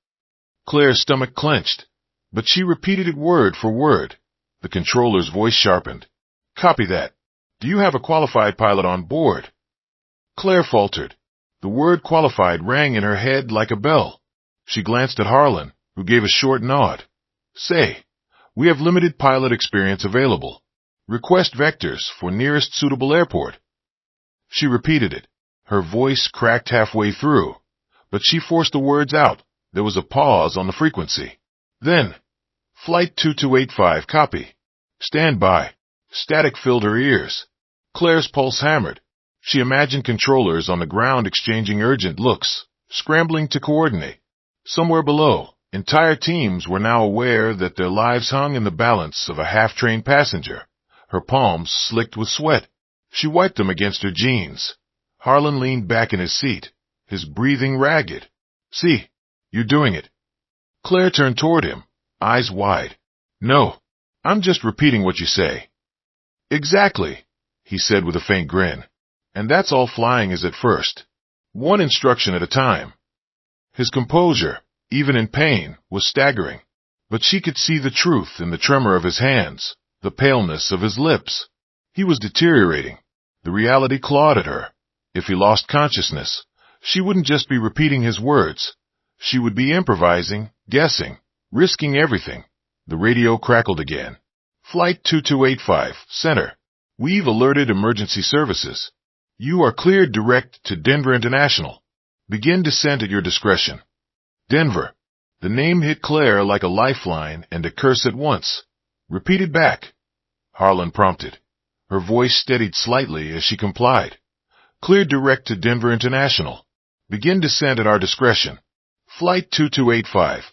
Claire's stomach clenched, but she repeated it word for word. The controller's voice sharpened. Copy that. Do you have a qualified pilot on board? Claire faltered. The word qualified rang in her head like a bell. She glanced at Harlan, who gave a short nod. Say, we have limited pilot experience available. Request vectors for nearest suitable airport. She repeated it. Her voice cracked halfway through, but she forced the words out. There was a pause on the frequency. Then, Flight 2285, copy. Stand by. Static filled her ears. Claire's pulse hammered. She imagined controllers on the ground exchanging urgent looks, scrambling to coordinate. Somewhere below, entire teams were now aware that their lives hung in the balance of a half-trained passenger. Her palms slicked with sweat. She wiped them against her jeans. Harlan leaned back in his seat, his breathing ragged. See, you're doing it. Claire turned toward him, eyes wide. No, I'm just repeating what you say. Exactly, he said with a faint grin. And that's all flying is at first. One instruction at a time. His composure, even in pain, was staggering. But she could see the truth in the tremor of his hands, the paleness of his lips. He was deteriorating. The reality clawed at her. If he lost consciousness, she wouldn't just be repeating his words. She would be improvising, guessing, risking everything. The radio crackled again. Flight 2285, Center. We've alerted emergency services. You are cleared direct to Denver International. Begin descent at your discretion. Denver. The name hit Claire like a lifeline and a curse at once. Repeat it back. Harlan prompted. Her voice steadied slightly as she complied. Cleared direct to Denver International. Begin descent at our discretion. Flight 2285.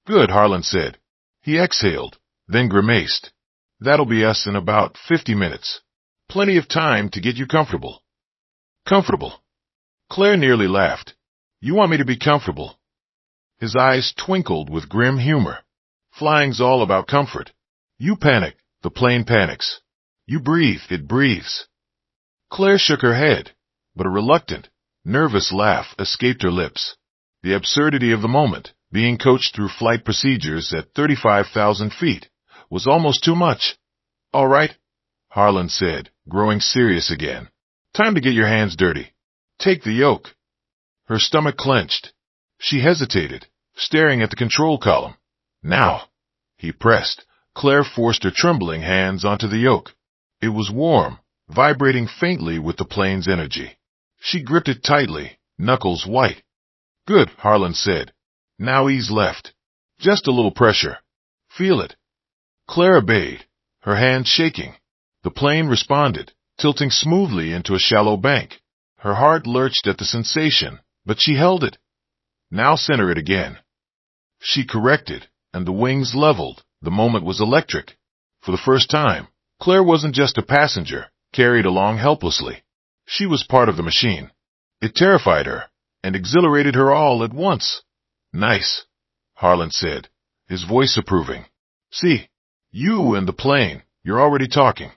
Good, Harlan said. He exhaled, then grimaced. That'll be us in about 50 minutes. Plenty of time to get you comfortable. Comfortable. Claire nearly laughed. You want me to be comfortable? His eyes twinkled with grim humor. Flying's all about comfort. You panic, the plane panics. You breathe, it breathes. Claire shook her head, but a reluctant, nervous laugh escaped her lips. The absurdity of the moment, being coached through flight procedures at 35,000 feet, was almost too much. All right, Harlan said, growing serious again. Time to get your hands dirty. Take the yoke. Her stomach clenched. She hesitated, staring at the control column. Now, he pressed. Claire forced her trembling hands onto the yoke. It was warm, vibrating faintly with the plane's energy. She gripped it tightly, knuckles white. Good, Harlan said. Now ease left. Just a little pressure. Feel it. Claire obeyed, her hands shaking. The plane responded, tilting smoothly into a shallow bank. Her heart lurched at the sensation, but she held it. Now center it again. She corrected, and the wings leveled. The moment was electric. For the first time, Claire wasn't just a passenger, carried along helplessly. She was part of the machine. It terrified her, and exhilarated her all at once. Nice, Harlan said, his voice approving. See, you and the plane, you're already talking.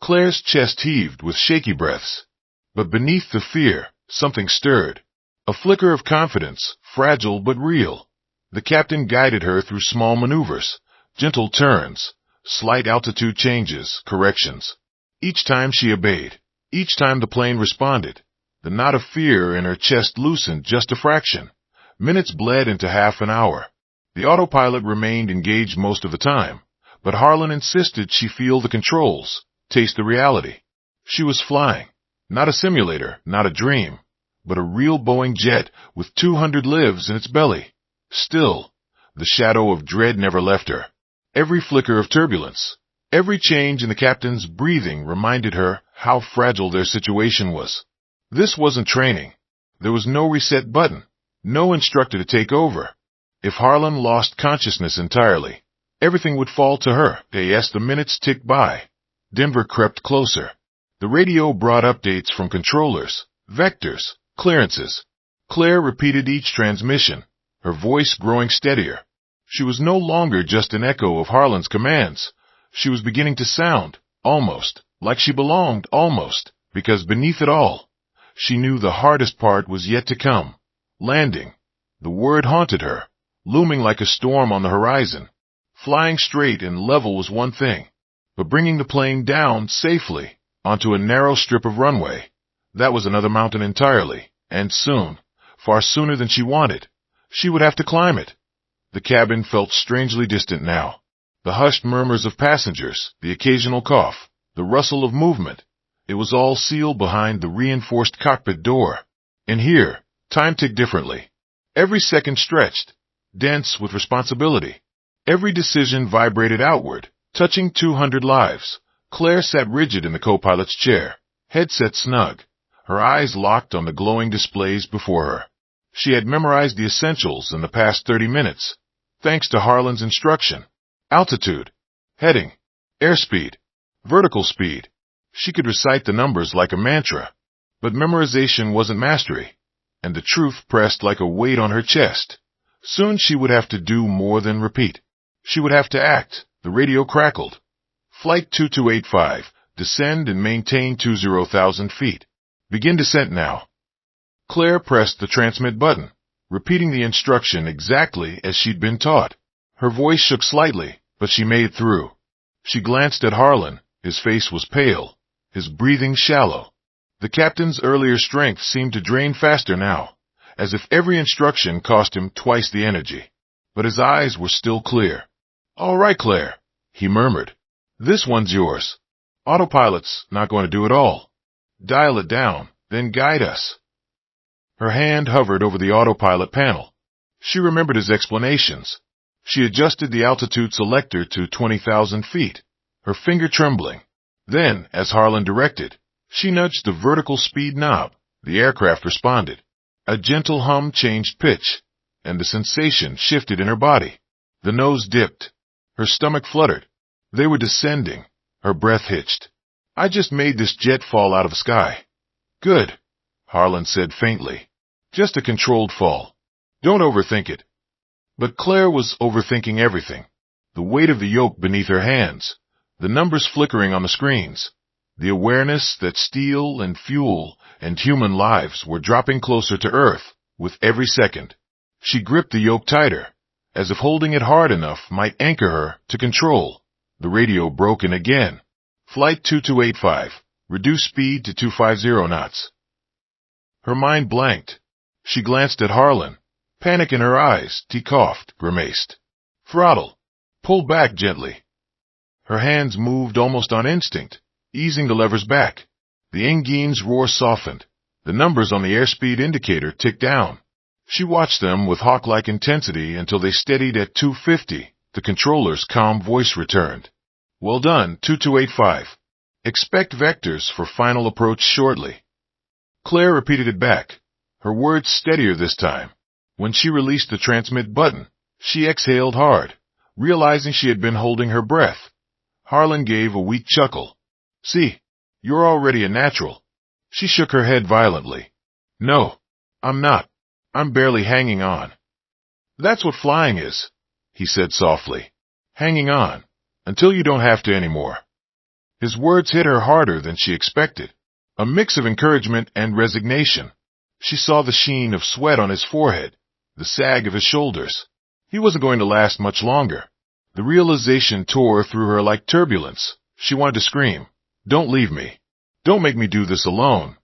Claire's chest heaved with shaky breaths. But beneath the fear, something stirred. A flicker of confidence, fragile but real. The captain guided her through small maneuvers, gentle turns, slight altitude changes, corrections. Each time she obeyed, each time the plane responded, the knot of fear in her chest loosened just a fraction. Minutes bled into half an hour. The autopilot remained engaged most of the time, but Harlan insisted she feel the controls, taste the reality. She was flying, not a simulator, not a dream, but a real Boeing jet with 200 lives in its belly. Still, the shadow of dread never left her. Every flicker of turbulence, every change in the captain's breathing reminded her how fragile their situation was. This wasn't training. There was no reset button, no instructor to take over. If Harlan lost consciousness entirely, everything would fall to her. As the minutes ticked by, Denver crept closer. The radio brought updates from controllers, vectors, clearances. Claire repeated each transmission, her voice growing steadier. She was no longer just an echo of Harlan's commands. She was beginning to sound, almost, like she belonged, almost, because beneath it all, she knew the hardest part was yet to come. Landing. The word haunted her, looming like a storm on the horizon. Flying straight and level was one thing, but bringing the plane down safely onto a narrow strip of runway, that was another mountain entirely, and soon, far sooner than she wanted, she would have to climb it. The cabin felt strangely distant now. The hushed murmurs of passengers, the occasional cough, the rustle of movement, it was all sealed behind the reinforced cockpit door. And here, time ticked differently. Every second stretched, dense with responsibility. Every decision vibrated outward, touching 200 lives. Claire sat rigid in the co-pilot's chair, headset snug, her eyes locked on the glowing displays before her. She had memorized the essentials in the past 30 minutes, thanks to Harlan's instruction. Altitude, heading, airspeed, vertical speed. She could recite the numbers like a mantra, but memorization wasn't mastery, and the truth pressed like a weight on her chest. Soon she would have to do more than repeat. She would have to act. The radio crackled. Flight 2285, descend and maintain 20,000 feet. Begin descent now. Claire pressed the transmit button, repeating the instruction exactly as she'd been taught. Her voice shook slightly, but she made through. She glanced at Harlan. His face was pale, his breathing shallow. The captain's earlier strength seemed to drain faster now, as if every instruction cost him twice the energy. But his eyes were still clear. All right, Claire, he murmured. This one's yours. Autopilot's not going to do it all. Dial it down, then guide us. Her hand hovered over the autopilot panel. She remembered his explanations. She adjusted the altitude selector to 20,000 feet, her finger trembling. Then, as Harlan directed, she nudged the vertical speed knob. The aircraft responded. A gentle hum changed pitch, and the sensation shifted in her body. The nose dipped. Her stomach fluttered. They were descending. Her breath hitched. I just made this jet fall out of the sky. Good, Harlan said faintly. Just a controlled fall. Don't overthink it. But Claire was overthinking everything. The weight of the yoke beneath her hands, the numbers flickering on the screens, the awareness that steel and fuel and human lives were dropping closer to Earth with every second. She gripped the yoke tighter, as if holding it hard enough might anchor her to control. The radio broke in again. Flight 2285, reduce speed to 250 knots. Her mind blanked. She glanced at Harlan. Panic in her eyes, he coughed, grimaced. Throttle. Pull back gently. Her hands moved almost on instinct, easing the levers back. The engine's roar softened. The numbers on the airspeed indicator ticked down. She watched them with hawk-like intensity until they steadied at 250. The controller's calm voice returned. Well done, 2285. Expect vectors for final approach shortly. Claire repeated it back, her words steadier this time. When she released the transmit button, she exhaled hard, realizing she had been holding her breath. Harlan gave a weak chuckle. See, you're already a natural. She shook her head violently. No, I'm not. I'm barely hanging on. That's what flying is, he said softly. Hanging on, until you don't have to anymore. His words hit her harder than she expected. A mix of encouragement and resignation. She saw the sheen of sweat on his forehead, the sag of his shoulders. He wasn't going to last much longer. The realization tore through her like turbulence. She wanted to scream, "Don't leave me. Don't make me do this alone."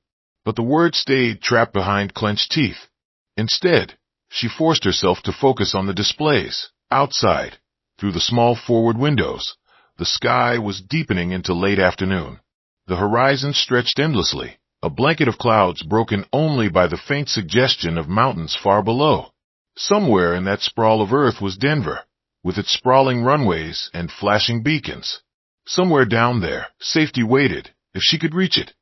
But the words stayed trapped behind clenched teeth. Instead, she forced herself to focus on the displays. Outside, through the small forward windows, the sky was deepening into late afternoon. The horizon stretched endlessly, a blanket of clouds broken only by the faint suggestion of mountains far below. Somewhere in that sprawl of earth was Denver, with its sprawling runways and flashing beacons. Somewhere down there, safety waited, if she could reach it.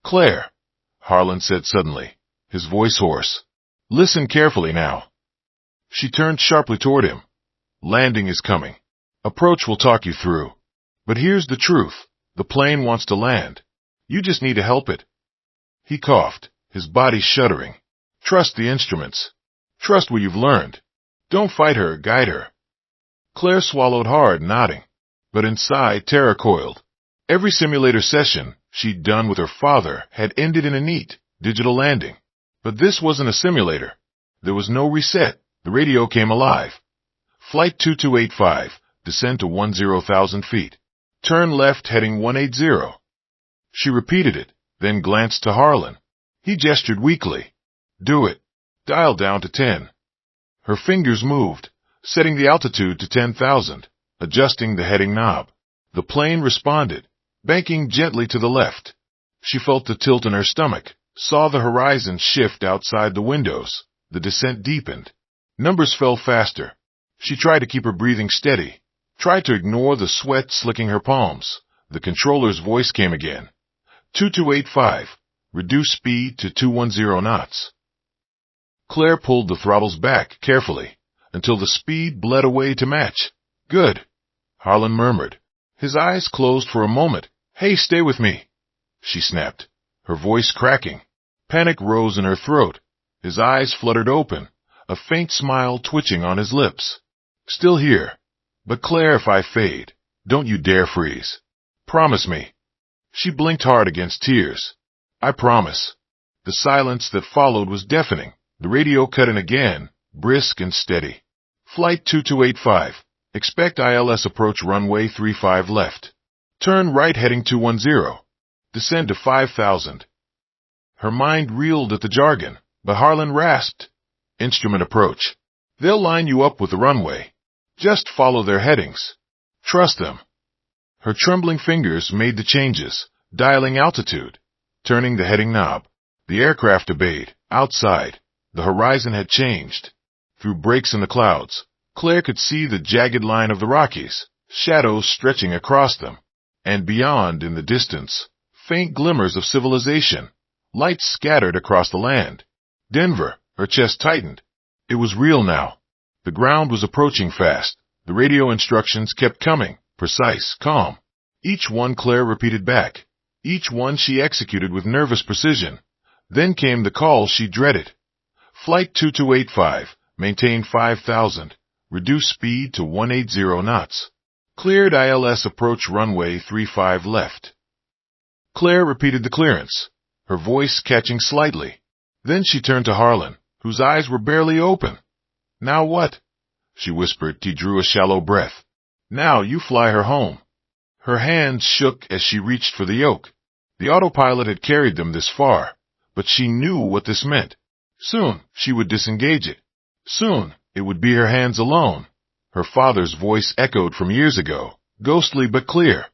"Claire," Harlan said suddenly, his voice hoarse. "Listen carefully now." She turned sharply toward him. "Landing is coming. Approach will talk you through. But here's the truth. The plane wants to land. You just need to help it." He coughed, his body shuddering. "Trust the instruments. Trust what you've learned. Don't fight her, guide her." Claire swallowed hard, nodding. But inside, terror coiled. Every simulator session she'd done with her father had ended in a neat, digital landing. But this wasn't a simulator. There was no reset. The radio came alive. "Flight 2285, descend to 10,000 feet. Turn left heading 180. She repeated it, then glanced to Harlan. He gestured weakly. "Do it. Dial down to 10. Her fingers moved, setting the altitude to 10,000, adjusting the heading knob. The plane responded, banking gently to the left. She felt the tilt in her stomach, saw the horizon shift outside the windows. The descent deepened. Numbers fell faster. She tried to keep her breathing steady, tried to ignore the sweat slicking her palms. The controller's voice came again. 2285, reduce speed to 210 knots. Claire pulled the throttles back carefully, until the speed bled away to match. "Good," Harlan murmured. His eyes closed for a moment. "Hey, stay with me," she snapped, her voice cracking. Panic rose in her throat. His eyes fluttered open, a faint smile twitching on his lips. "Still here. But Claire, if I fade, don't you dare freeze. Promise me." She blinked hard against tears. "I promise." The silence that followed was deafening. The radio cut in again, brisk and steady. "Flight 2285. Expect ILS approach runway 35 left. Turn right heading 210. Descend to 5,000. Her mind reeled at the jargon, but Harlan rasped. "Instrument approach. They'll line you up with the runway. Just follow their headings. Trust them." Her trembling fingers made the changes, dialing altitude, turning the heading knob. The aircraft obeyed. Outside, the horizon had changed. Through breaks in the clouds, Claire could see the jagged line of the Rockies, shadows stretching across them. And beyond, in the distance, faint glimmers of civilization, lights scattered across the land. Denver, her chest tightened. It was real now. The ground was approaching fast. The radio instructions kept coming, precise, calm. Each one Claire repeated back. Each one she executed with nervous precision. Then came the call she dreaded. "Flight 2285, maintain 5,000. Reduce speed to 180 knots. Cleared ILS approach runway 35 left." Claire repeated the clearance, her voice catching slightly. Then she turned to Harlan, whose eyes were barely open. "Now what?" she whispered. He drew a shallow breath. "Now you fly her home." Her hands shook as she reached for the yoke. The autopilot had carried them this far, but she knew what this meant. Soon she would disengage it. Soon it would be her hands alone. Her father's voice echoed from years ago, ghostly but clear.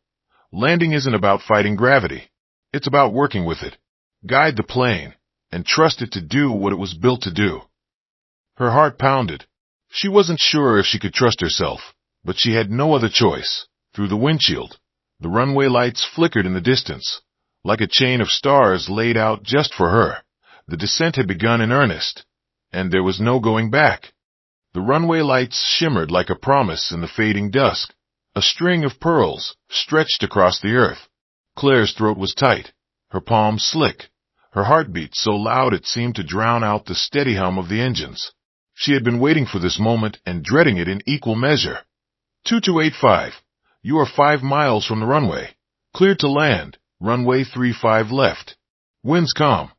Landing isn't about fighting gravity. It's about working with it. Guide the plane, and trust it to do what it was built to do. Her heart pounded. She wasn't sure if she could trust herself, but she had no other choice. Through the windshield, The runway lights flickered in the distance, like a chain of stars laid out just for her. The descent had begun in earnest, and there was no going back. The runway lights shimmered like a promise in the fading dusk, a string of pearls stretched across the earth. Claire's throat was tight, her palms slick, her heartbeat so loud it seemed to drown out the steady hum of the engines. She had been waiting for this moment and dreading it in equal measure. 2285, you are 5 miles from the runway. Cleared to land, runway 35 left. Winds calm.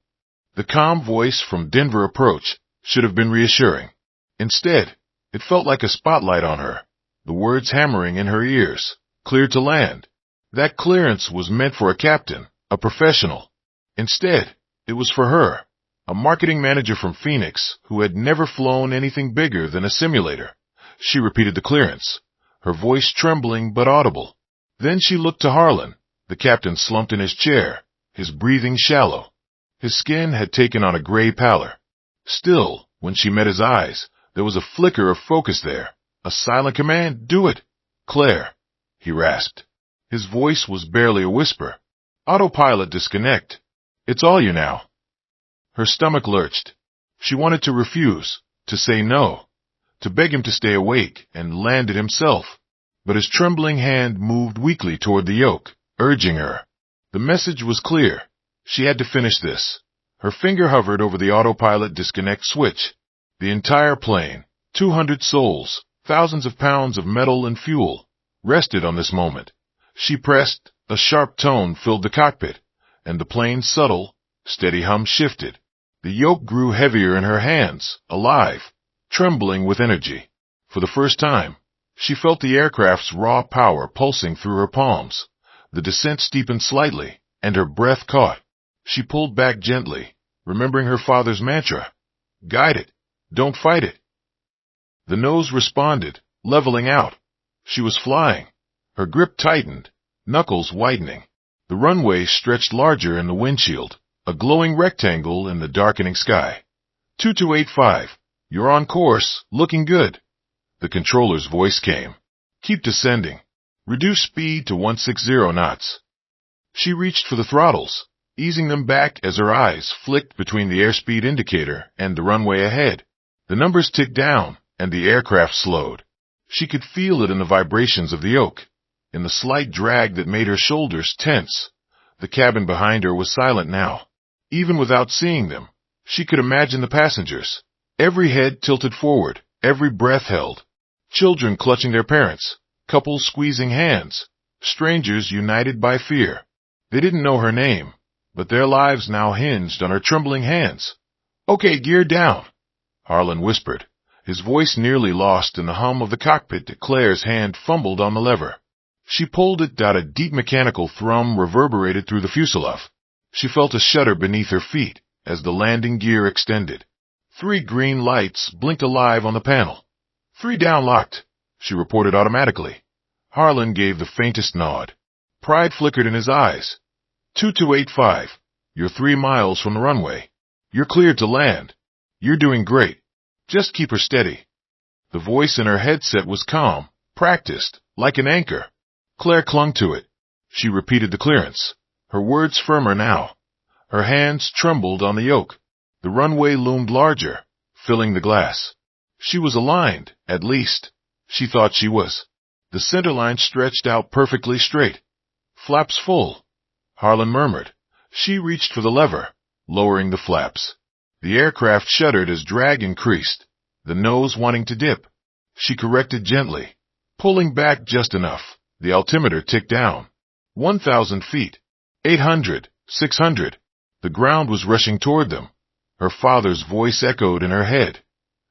The calm voice from Denver approach should have been reassuring. Instead, it felt like a spotlight on her, the words hammering in her ears. Cleared to land. That clearance was meant for a captain, a professional. Instead, it was for her, a marketing manager from Phoenix who had never flown anything bigger than a simulator. She repeated the clearance, her voice trembling but audible. Then she looked to Harlan. The captain slumped in his chair, his breathing shallow. His skin had taken on a gray pallor. Still, when she met his eyes, there was a flicker of focus there, a silent command. Do it. Claire, he rasped. His voice was barely a whisper. Autopilot disconnect. It's all you now. Her stomach lurched. She wanted to refuse, to say no, to beg him to stay awake and land it himself. But his trembling hand moved weakly toward the yoke, urging her. The message was clear. She had to finish this. Her finger hovered over the autopilot disconnect switch. The entire plane, 200 souls, thousands of pounds of metal and fuel, rested on this moment. She pressed, a sharp tone filled the cockpit, and the plane's subtle, steady hum shifted. The yoke grew heavier in her hands, alive, trembling with energy. For the first time, she felt the aircraft's raw power pulsing through her palms. The descent steepened slightly, and her breath caught. She pulled back gently, remembering her father's mantra. Guide it. Don't fight it. The nose responded, leveling out. She was flying. Her grip tightened, knuckles widening. The runway stretched larger in the windshield, a glowing rectangle in the darkening sky. 2285, you're on course, looking good. The controller's voice came. Keep descending. Reduce speed to 160 knots. She reached for the throttles, easing them back as her eyes flicked between the airspeed indicator and the runway ahead. The numbers ticked down, and the aircraft slowed. She could feel it in the vibrations of the yoke, in the slight drag that made her shoulders tense. The cabin behind her was silent now. Even without seeing them, she could imagine the passengers. Every head tilted forward, every breath held. Children clutching their parents, couples squeezing hands, strangers united by fear. They didn't know her name, but their lives now hinged on her trembling hands. Okay, gear down, Harlan whispered, his voice nearly lost in the hum of the cockpit that Claire's hand fumbled on the lever. She pulled it, a deep mechanical thrum reverberated through the fuselage. She felt a shudder beneath her feet as the landing gear extended. 3 green lights blinked alive on the panel. 3 down locked, she reported automatically. Harlan gave the faintest nod. Pride flickered in his eyes. 2285, you're 3 miles from the runway. You're cleared to land. You're doing great. Just keep her steady. The voice in her headset was calm, practiced, like an anchor. Claire clung to it. She repeated the clearance, her words firmer now. Her hands trembled on the yoke. The runway loomed larger, filling the glass. She was aligned, at least. She thought she was. The centerline stretched out perfectly straight. Flaps full, Harlan murmured. She reached for the lever, lowering the flaps. The aircraft shuddered as drag increased, the nose wanting to dip. She corrected gently, pulling back just enough. The altimeter ticked down. 1,000 feet. 800. 600. The ground was rushing toward them. Her father's voice echoed in her head.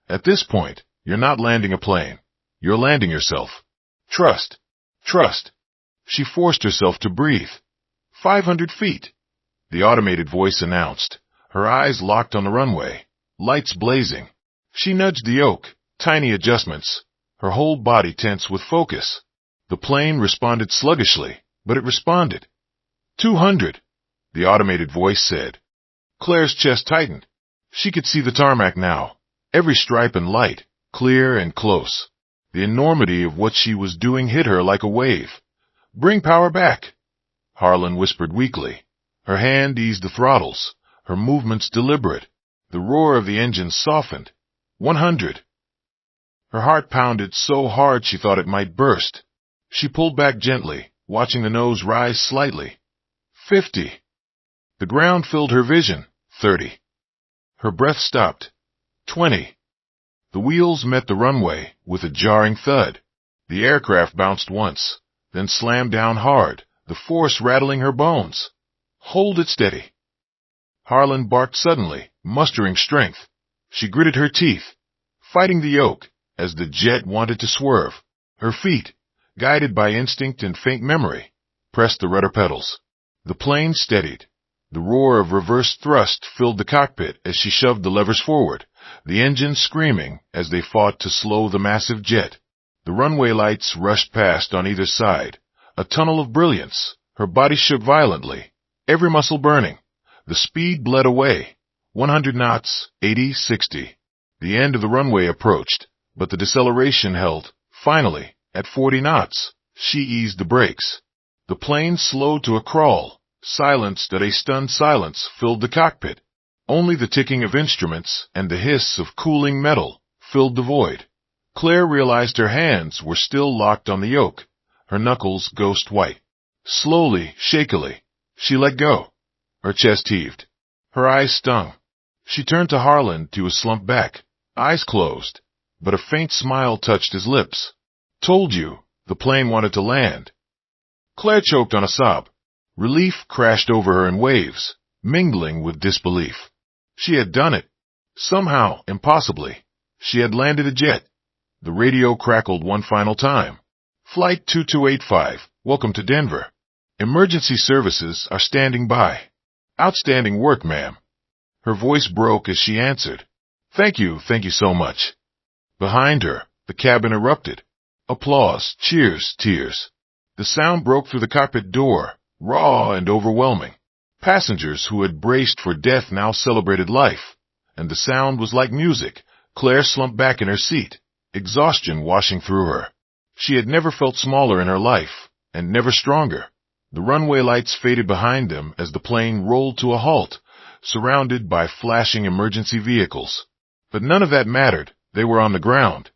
At this point, you're not landing a plane. You're landing yourself. Trust. Trust. She forced herself to breathe. 500 feet. The automated voice announced. Her eyes locked on the runway, lights blazing. She nudged the yoke, tiny adjustments, her whole body tense with focus. The plane responded sluggishly, but it responded. 200, the automated voice said. Claire's chest tightened. She could see the tarmac now, every stripe and light, clear and close. The enormity of what she was doing hit her like a wave. Bring power back, Harlan whispered weakly. Her hand eased the throttles, her movements deliberate. The roar of the engine softened. 100. Her heart pounded so hard she thought it might burst. She pulled back gently, watching the nose rise slightly. 50. The ground filled her vision. 30. Her breath stopped. 20. The wheels met the runway with a jarring thud. The aircraft bounced once, then slammed down hard, the force rattling her bones. Hold it steady. Harlan barked suddenly, mustering strength. She gritted her teeth, fighting the yoke as the jet wanted to swerve. Her feet, guided by instinct and faint memory, pressed the rudder pedals. The plane steadied. The roar of reverse thrust filled the cockpit as she shoved the levers forward, the engine screaming as they fought to slow the massive jet. The runway lights rushed past on either side, a tunnel of brilliance. Her body shook violently, every muscle burning. The speed bled away. 100 knots, 80, 60. The end of the runway approached, but the deceleration held. Finally, at 40 knots, she eased the brakes. The plane slowed to a crawl. Silence that a stunned silence filled the cockpit. Only the ticking of instruments and the hiss of cooling metal filled the void. Claire realized her hands were still locked on the yoke, her knuckles ghost white. Slowly, shakily, she let go. Her chest heaved. Her eyes stung. She turned to Harlan to slump back, eyes closed, but a faint smile touched his lips. Told you, the plane wanted to land. Claire choked on a sob. Relief crashed over her in waves, mingling with disbelief. She had done it. Somehow, impossibly, she had landed a jet. The radio crackled one final time. Flight 2285, welcome to Denver. Emergency services are standing by. Outstanding work, ma'am. Her voice broke as she answered. Thank you so much. Behind her, the cabin erupted. Applause, cheers, tears. The sound broke through the cockpit door, raw and overwhelming. Passengers who had braced for death now celebrated life, and the sound was like music. Claire slumped back in her seat, exhaustion washing through her. She had never felt smaller in her life, and never stronger. The runway lights faded behind them as the plane rolled to a halt, surrounded by flashing emergency vehicles. But none of that mattered. They were on the ground.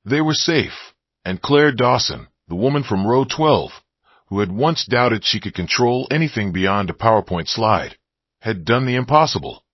They were safe, and Claire Dawson, the woman from row 12, who had once doubted she could control anything beyond a PowerPoint slide, had done the impossible.